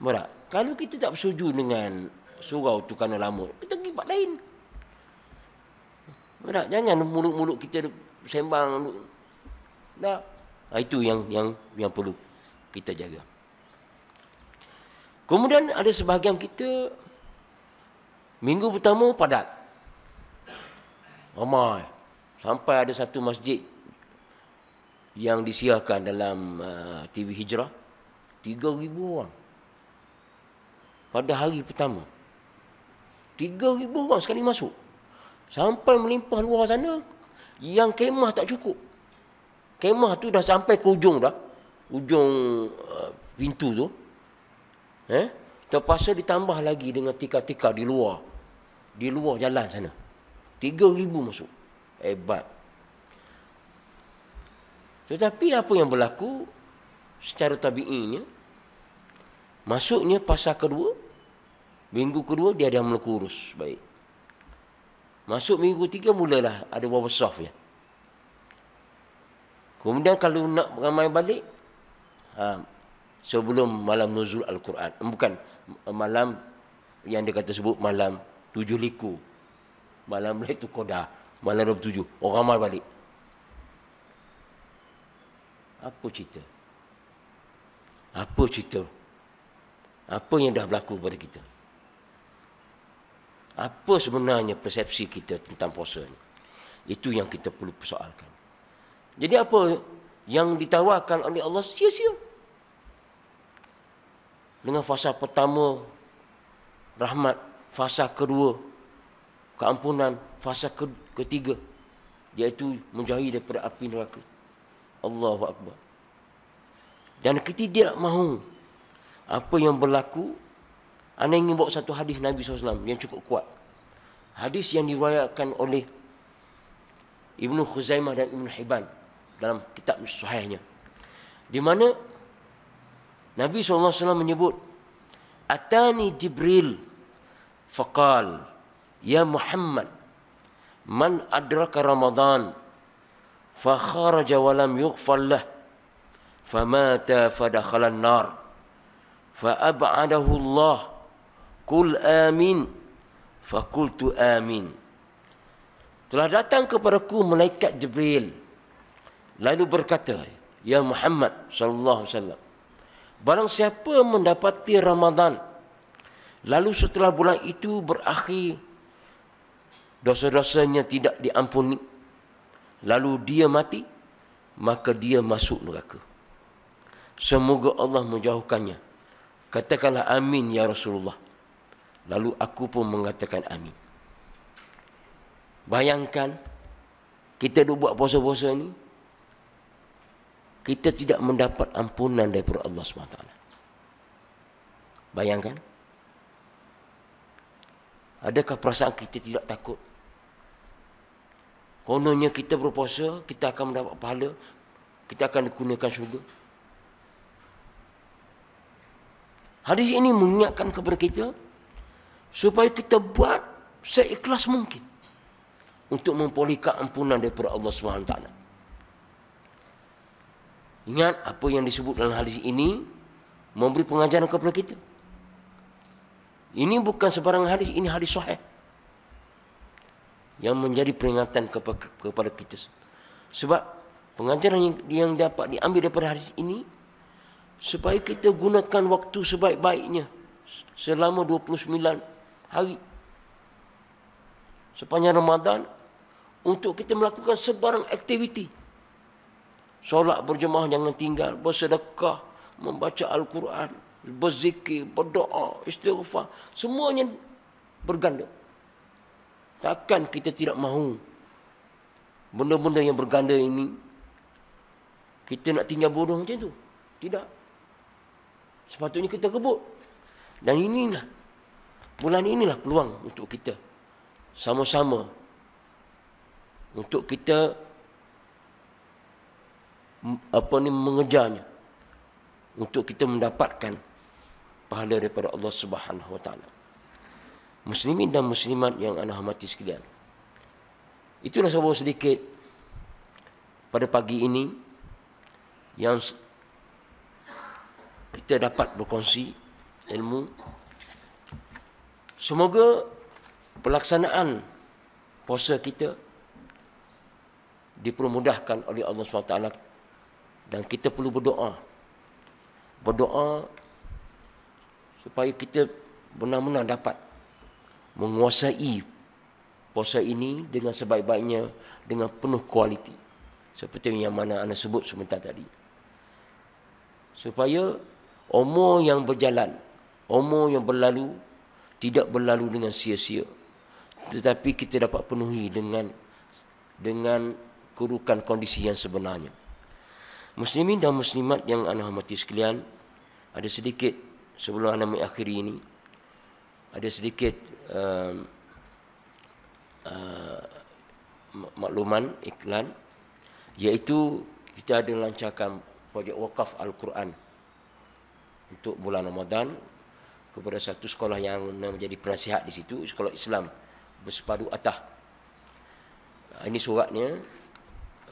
Berat. Kalau kita tak bersetuju dengan surau tu kerana lama, kita pergi tempat lain. Berat. Jangan mulut-mulut kita sembang. Itu yang perlu kita jaga. Kemudian ada sebahagian kita minggu pertama padat. Ramai. Sampai ada satu masjid yang disiarkan dalam TV Hijrah, 3,000 orang. Pada hari pertama. 3,000 orang sekali masuk. Sampai melimpah luar sana, yang kemah tak cukup. Kemah tu dah sampai ke ujung dah. Ujung pintu tu. Terpaksa ditambah lagi dengan tikar-tikar di luar. Di luar jalan sana. 3,000 masuk. Hebat. Tetapi apa yang berlaku secara tabi'inya, masuknya pasal kedua, minggu kedua dia dah mula kurus baik. Masuk minggu ketiga mulalah ada wabah safnya. Kemudian kalau nak ramai balik, sebelum malam nuzul Al-Quran. Bukan malam yang dia kata sebut malam 7 liku. Malam Lailatul Qadar. Malam 27. Orang ramai balik. Apa cerita? Apa cerita? Apa yang dah berlaku pada kita? Apa sebenarnya persepsi kita tentang puasa ni? Itu yang kita perlu persoalkan. Jadi apa yang ditawarkan oleh Allah sia-sia. Dengan fasa pertama rahmat, fasa kedua keampunan, fasa ketiga iaitu menjauhi daripada api neraka. Allahu Akbar. Dan kita tidak mahu apa yang berlaku. Anda ingin bawa satu hadis Nabi SAW yang cukup kuat. Hadis yang diriwayatkan oleh Ibnu Khuzaimah dan Ibnu Hibban dalam kitab sahihnya. Di mana Nabi SAW menyebut, Atani Jibril faqal, Ya Muhammad, man adraka Ramadan fa kharaja wa lam yughfar lah famata fadakhala an-nar fa ab'adahu Allah qul amin fa qultu amin. Telah datang kepadaku malaikat Jibril lalu berkata, Ya Muhammad sallallahu alaihi wasallam, barang siapa mendapati Ramadan lalu setelah bulan itu berakhir dosa-dosanya tidak diampuni, lalu dia mati, maka dia masuk neraka. Semoga Allah menjauhkannya. Katakanlah amin ya Rasulullah. Lalu aku pun mengatakan amin. Bayangkan, kita duk buat puasa-puasa ni, kita tidak mendapat ampunan daripada Allah SWT. Bayangkan. Adakah perasaan kita tidak takut? Kononnya kita berpuasa, kita akan mendapat pahala, kita akan dikurniakan syurga. Hadis ini mengingatkan kepada kita supaya kita buat seikhlas mungkin untuk memperoleh keampunan daripada Allah SWT. Ingat apa yang disebut dalam hadis ini memberi pengajaran kepada kita. Ini bukan sebarang hadis, ini hadis sahih yang menjadi peringatan kepada kita. Sebab pengajaran yang dapat diambil daripada hadis ini supaya kita gunakan waktu sebaik-baiknya selama 29 hari sepanjang Ramadan untuk kita melakukan sebarang aktiviti. Solat berjemaah jangan tinggal, bersedekah, membaca Al-Quran, berzikir, berdoa, istighfar, semuanya berganda. Takkan kita tidak mahu benda-benda yang berganda ini kita nak tinggal bodoh macam tu. Tidak. Sepatutnya kita kebut. Dan inilah, bulan inilah peluang untuk kita sama-sama untuk kita mengejarnya untuk kita mendapatkan pahala daripada Allah Subhanahu Wa Taala. Muslimin dan muslimat yang ana hormati sekalian, itulah sebuah sedikit pada pagi ini yang kita dapat berkongsi ilmu. Semoga pelaksanaan puasa kita dipermudahkan oleh Allah SWT, dan kita perlu berdoa supaya kita benar-benar dapat menguasai puasa ini dengan sebaik-baiknya, dengan penuh kualiti, seperti yang mana anda sebut sebentar tadi, supaya umur yang berjalan, umur yang berlalu tidak berlalu dengan sia-sia, tetapi kita dapat penuhi dengan kedudukan kondisi yang sebenarnya. Muslimin dan muslimat yang anda hormati sekalian, ada sedikit sebelum anda mengakhiri ini, ada sedikit makluman iklan, iaitu kita ada lancarkan projek wakaf Al-Quran untuk bulan Ramadan kepada satu sekolah yang menjadi penasihat di situ, sekolah Islam Bersepadu Atah. Ini suratnya,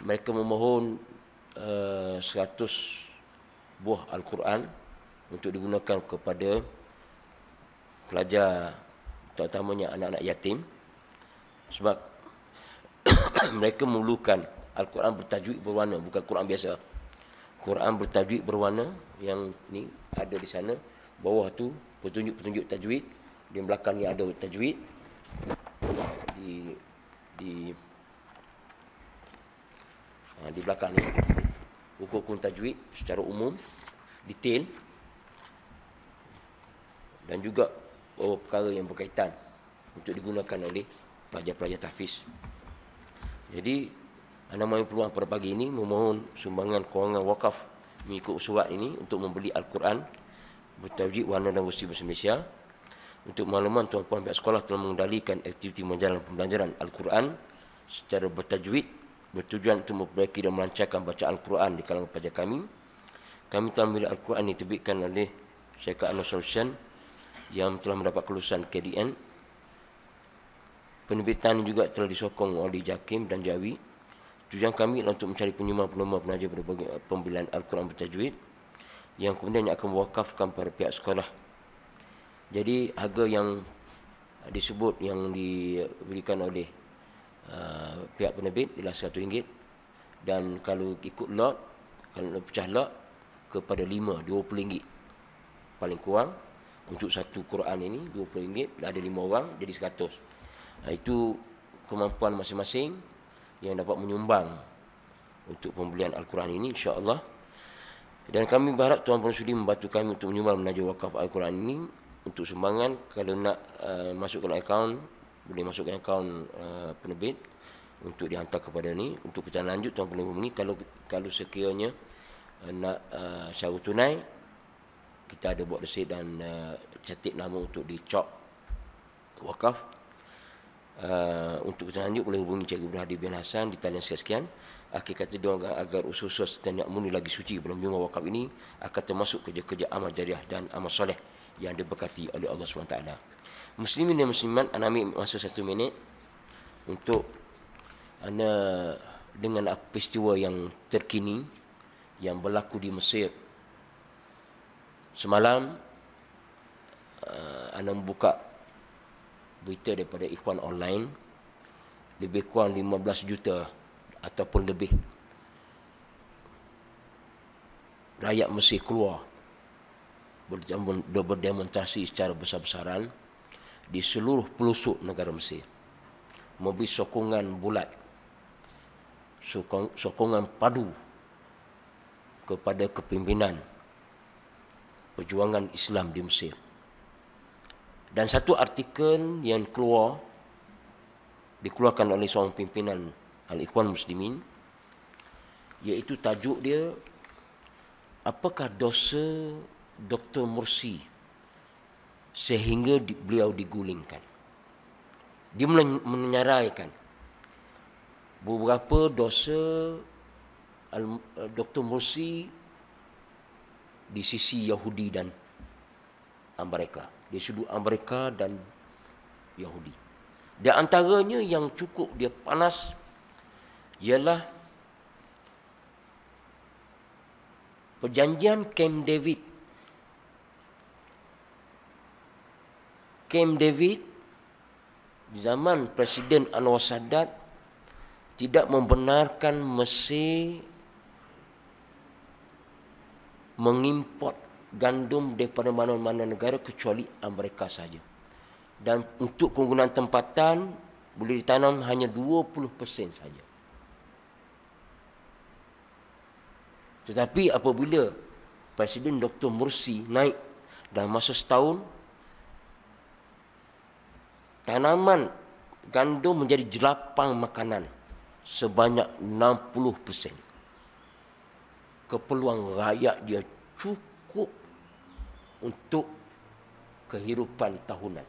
mereka memohon 100 buah Al-Quran untuk digunakan kepada pelajar, terutamanya anak-anak yatim, sebab mereka memerlukan Al-Quran bertajwid berwarna, bukan Quran biasa. Quran bertajwid berwarna yang ni ada di sana, bawah tu petunjuk-petunjuk tajwid, di belakangnya ada tajwid, di belakang ni hukum tajwid secara umum, detail, dan juga perkara yang berkaitan untuk digunakan oleh pelajar-pelajar tahfiz. Jadi anda mahu peluang pada pagi ini memohon sumbangan kewangan wakaf mengikut surat ini untuk membeli Al-Quran bertajwid warna dan versi bahasa Malaysia. Untuk makluman, tuan-puan pihak sekolah telah mengendalikan aktiviti menjalankan pembelajaran Al-Quran secara bertajwid, bertujuan untuk memperbaiki dan melancarkan bacaan Al-Quran di kalangan pelajar kami. Kami telah membeli Al-Quran yang diterbitkan oleh Syarikat Anwar Solution yang telah mendapat kelulusan KDN. Penerbitan juga telah disokong oleh JAKIM dan JAWI. Tujuan kami adalah untuk mencari penyumbang penaja berbagai pembelian Al-Quran bertajwid yang kemudian akan mewakafkan pada pihak sekolah. Jadi harga yang disebut yang diberikan oleh pihak penerbit ialah RM100, dan kalau ikut lot, kalau pecah lot kepada 5, RM20 paling kurang. Untuk satu Quran ini RM20, ada 5 orang jadi 100. Itu kemampuan masing-masing yang dapat menyumbang untuk pembelian Al-Quran ini, insya-Allah. Dan kami berharap tuan-puan sudi membantu kami untuk menyumbang menaja wakaf Al-Quran ini untuk sumbangan. Kalau nak masukkan akaun, boleh masukkan akaun penerbit untuk dihantar kepada ni. Untuk perjalanan lanjut, tuan-puan ini kalau sekiranya nak secara tunai, kita ada buat resit dan catat nama untuk dicop wakaf. Untuk perjalanan lanjut boleh hubungi Cikgu Berhadi bin Hassan di talian sekian. Akhir kata doa agar usaha setiap murni lagi suci belum menyumbang wakaf ini akan termasuk kerja-kerja amal jariah dan amal soleh yang diberkati oleh Allah SWT. Muslimin dan muslimat, anda ambil masa 1 minit untuk anda dengan peristiwa yang terkini yang berlaku di Mesir. Semalam anda membuka berita daripada Ikhwan Online, lebih kurang 15 juta ataupun lebih rakyat Mesir keluar berdemonstrasi secara besar-besaran di seluruh pelosok negara Mesir, memberi sokongan bulat, sokongan padu kepada kepimpinan perjuangan Islam di Mesir. Dan satu artikel yang dikeluarkan oleh seorang pimpinan Al-Ikhwan Muslimin, iaitu tajuk dia, apakah dosa Dr. Mursi sehingga beliau digulingkan. Dia menyaraikan beberapa dosa Dr. Morsi di sisi Yahudi dan Amerika. Di sudut Amerika dan Yahudi. Di antaranya yang cukup dia panas ialah perjanjian Camp David. Camp David di zaman Presiden Anwar Sadat tidak membenarkan Mesir mengimport gandum daripada mana-mana negara kecuali Amerika saja. Dan untuk penggunaan tempatan boleh ditanam hanya 20% saja. Tetapi apabila Presiden Dr. Morsi naik dalam masa setahun, tanaman gandum menjadi jelapang makanan sebanyak 60%. Keperluan rakyat dia cukup untuk kehidupan tahunan.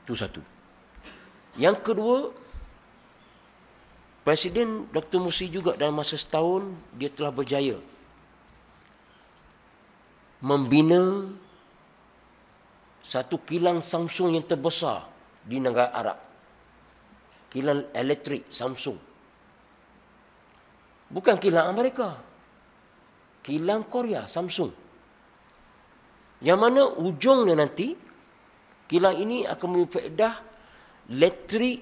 Itu satu. Yang kedua, Presiden Dr. Morsi juga dalam masa setahun dia telah berjaya membina satu kilang Samsung yang terbesar di negara Arab. Kilang elektrik Samsung. Bukan kilang Amerika. Kilang Korea Samsung. Yang mana ujungnya nanti kilang ini akan memberi faedah elektrik,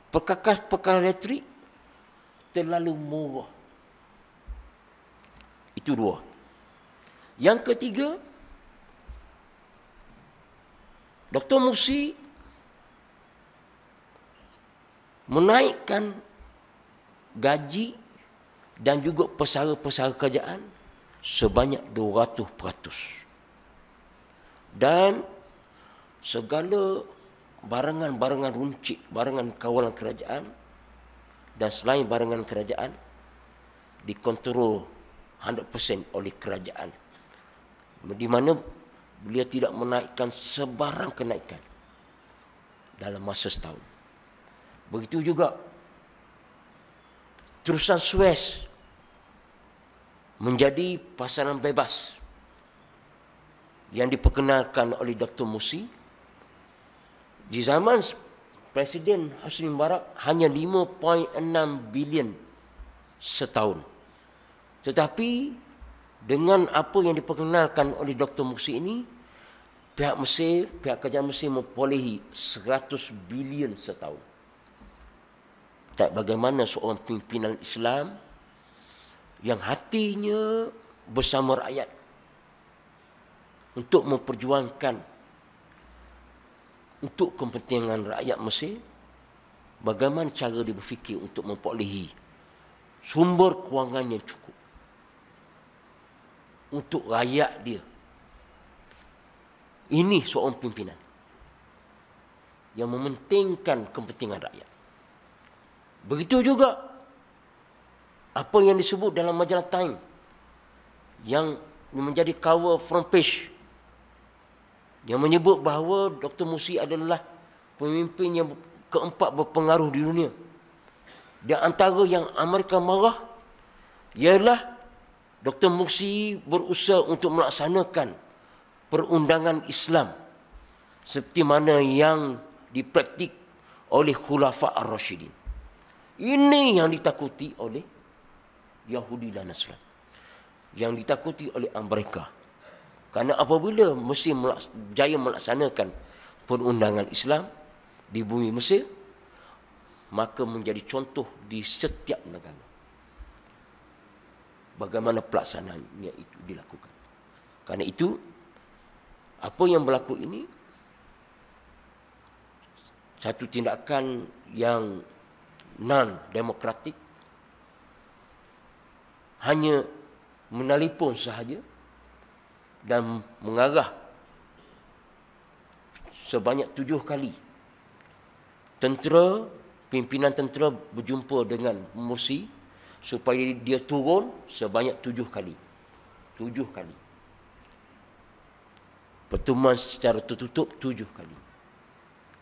perkakas elektrik terlalu murah. Itu dua. Yang ketiga, Dr. Morsi menaikkan gaji dan juga pesara-pesara kerajaan sebanyak 200%. Dan segala barangan-barangan runcit, barangan kawalan kerajaan dan selain barangan kerajaan dikontrol 100% oleh kerajaan. Di mana beliau tidak menaikkan sebarang kenaikan dalam masa setahun. Begitu juga terusan Suez menjadi pasaran bebas yang diperkenalkan oleh Dr. Morsi. Di zaman Presiden Hosni Mubarak hanya 5.6 bilion setahun. Tetapi dengan apa yang diperkenalkan oleh Dr. Morsi ini, pihak kerajaan Mesir memperolehi 100 bilion setahun. Tak bagaimana seorang pimpinan Islam yang hatinya bersama rakyat untuk memperjuangkan untuk kepentingan rakyat Mesir, bagaimana cara dia berfikir untuk memperolehi sumber kewangan yang cukup untuk rakyat dia. Ini seorang pimpinan yang mementingkan kepentingan rakyat. Begitu juga apa yang disebut dalam majalah Time yang menjadi cover front page yang menyebut bahawa Dr. Morsi adalah pemimpin yang keempat berpengaruh di dunia. Di antara yang Amerika marah ialah Dr. Morsi berusaha untuk melaksanakan perundangan Islam seperti mana yang dipraktik oleh Khulafa Ar-Rasyidin. Ini yang ditakuti oleh Yahudi dan Nasrani. Yang ditakuti oleh Amerika. Karena apabila Mesir berjaya melaksanakan perundangan Islam di bumi Mesir, maka menjadi contoh di setiap negara. Bagaimana pelaksanaannya itu dilakukan. Karena itu, apa yang berlaku ini, satu tindakan yang non-demokratik, hanya menelpon sahaja dan mengarah sebanyak 7 kali pimpinan tentera berjumpa dengan Morsi supaya dia turun sebanyak 7 kali. 7 kali. Pertemuan secara tertutup 7 kali.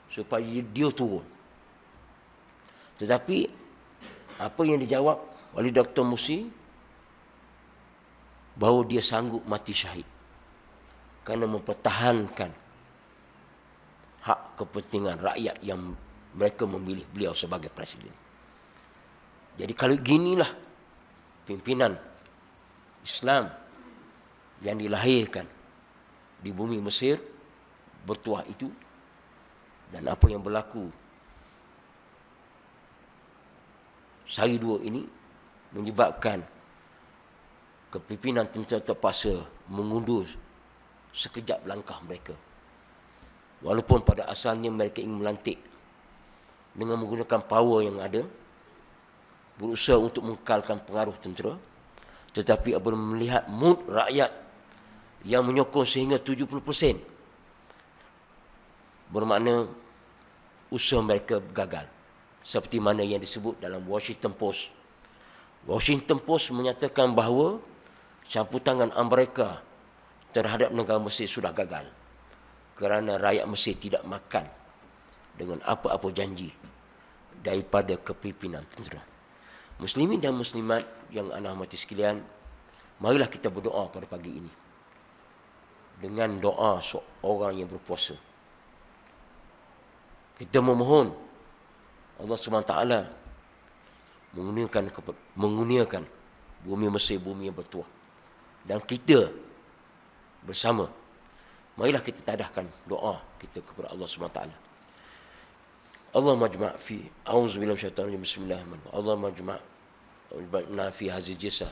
Supaya dia turun. Tetapi apa yang dijawab Wali Dr. Musi bahawa dia sanggup mati syahid kerana mempertahankan hak kepentingan rakyat yang mereka memilih beliau sebagai presiden. Jadi kalau ginilah pimpinan Islam yang dilahirkan di bumi Mesir bertuah itu, dan apa yang berlaku sehari dua ini menyebabkan kepimpinan tentera terpaksa mengundur sekejap langkah mereka. Walaupun pada asalnya mereka ingin melantik dengan menggunakan power yang ada, berusaha untuk mengekalkan pengaruh tentera, tetapi apabila melihat mood rakyat yang menyokong sehingga 70%, bermakna usaha mereka gagal. Seperti mana yang disebut dalam Washington Post. Washington Post menyatakan bahawa campur tangan Amerika terhadap negara Mesir sudah gagal kerana rakyat Mesir tidak makan dengan apa-apa janji daripada kepimpinan tentera. Muslimin dan muslimat yang anda hormati sekalian, marilah kita berdoa pada pagi ini dengan doa seorang yang berpuasa. Kita memohon Allah SWT mengurniakan bumi Mesir, bumi yang bertuah. Dan kita bersama, marilah kita tadahkan doa kita kepada Allah SWT. Allahumma jma' fi a'udzubillahi minasyaitanir rajim, bismillahirrahmanirrahim. Allahumma jma'na fi hadhihi jisah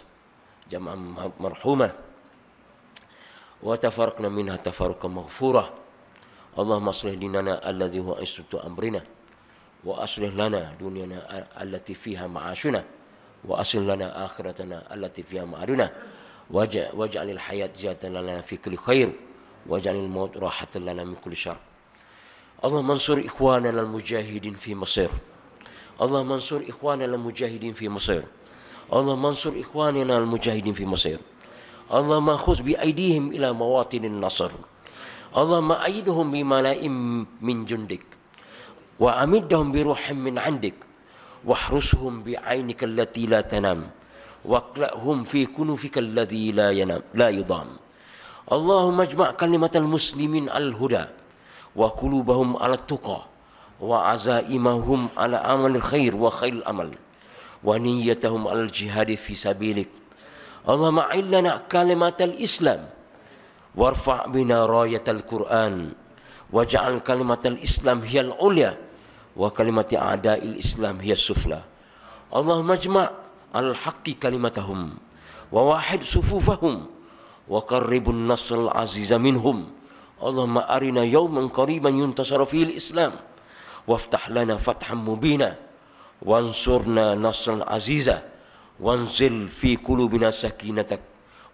jam'an marhumah wa tafarraqna minha tafarruqan maghfurah. Allahumma aslih dinana alladhi huwa ismatu amrina wa aslih lana dunyana allati fiha ma'ashuna wa aslih lana akhiratana allati fiha ma'aduna waj'alil hayat ziyadatan lana fi kulli khair waj'alil maut rahatan lana min kulli syarr. Allah mansur ikhwanana al-mujahidin fi Mesir. Allah mansur ikhwanana al-mujahidin fi Mesir. Allah mansur ikhwanana al-mujahidin fi Mesir. Allah ma khudh bi aydihim ila mawatinin nasr. Allah ma aidhum bi malaa'im min jundik wa amiddahum bi ruhin min 'indik wahrushum bi 'ainika allati la tanam waqla'hum fi kunufika alladhi la yudam. Allahumma ijma' kalimatal muslimin al-huda wa qulubahum 'ala tuqa wa azaimahum 'ala amalil khair wa khairil amal wa niyyatahum 'ala al-jihad fi sabilik. Allahumma a'illana kalimatal islam warfa' bina rayatal Qur'an waj'al kalimatal islam hiyal ulya wa kalimati a'da'il islam hiyas sufla. Allahumma ijma' al-haqqi kalimatahum wa wahid sufufahum wa qarribun nasr al-aziza minhum. Allahumma arina yawman qariban yuntasara fihi al-islam waftah lana fathan mubina wansurna nasran aziza wanzil fi qulubina sakinatak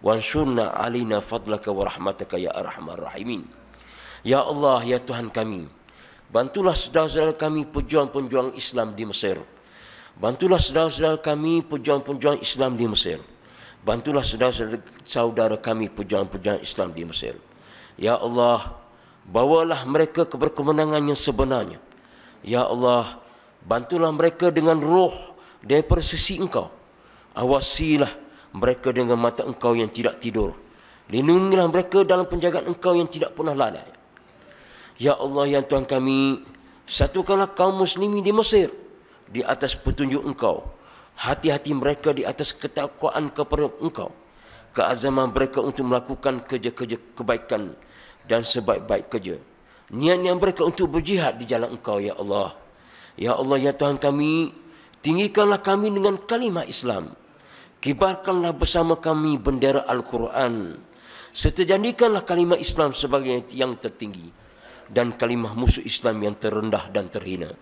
wansurna alina fadlaka wa rahmataka ya arhamar rahimin. Ya Allah, ya Tuhan kami, bantulah saudara-saudara kami pejuang-pejuang Islam di Mesir. Bantulah saudara-saudara kami pejuang-pejuang Islam di Mesir. Bantulah saudara-saudara kami pejuang-pejuang Islam di Mesir. Ya Allah, bawalah mereka ke kemenangan yang sebenarnya. Ya Allah, bantulah mereka dengan roh daripada sisi Engkau. Awasilah mereka dengan mata Engkau yang tidak tidur. Lindungilah mereka dalam penjagaan Engkau yang tidak pernah lalai. Ya Allah, ya Tuhan kami, satukanlah kaum muslimin di Mesir di atas petunjuk Engkau. Hati-hati mereka di atas ketakwaan kepada Engkau. Keazaman mereka untuk melakukan kerja-kerja kebaikan dan sebaik-baik kerja. Niat-niat mereka untuk berjihad di jalan Engkau, ya Allah. Ya Allah, ya Tuhan kami, tinggikanlah kami dengan kalimah Islam. Kibarkanlah bersama kami bendera Al-Quran. Serta jadikanlah kalimah Islam sebagai yang tertinggi dan kalimah musuh Islam yang terendah dan terhina.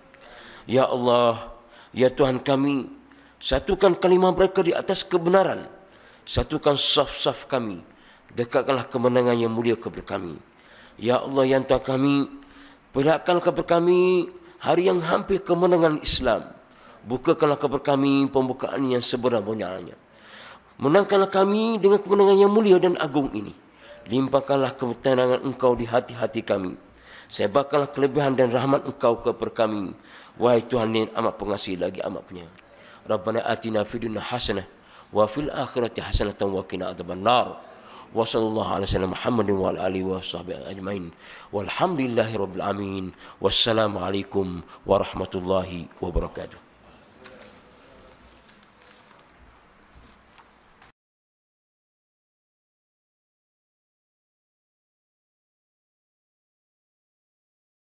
Ya Allah, ya Tuhan kami, satukan kalimah mereka di atas kebenaran. Satukan saf-saf kami. Dekatkanlah kemenangan yang mulia kepada kami. Ya Allah, ya Tuhan kami, perlihatkanlah kepada kami hari yang hampir kemenangan Islam. Bukakanlah kepada kami pembukaan yang sebenar-benarnya. Menangkanlah kami dengan kemenangan yang mulia dan agung ini. Limpahkanlah ketenangan Engkau di hati-hati kami. Sebarkanlah kelebihan dan rahmat Engkau kepada kami. Wahai Tuhan yang amat pengasih lagi amat penyayang. Rabbana atina fid dunya hasanah wa fil akhirati hasanatan wa qina adzabannar. Wa sallallahu ala sayyidina Muhammadin wa ala alihi wa sahbihi ajmain. Walhamdulillahi rabbil alamin. Wassalamu alaikum warahmatullahi wabarakatuh.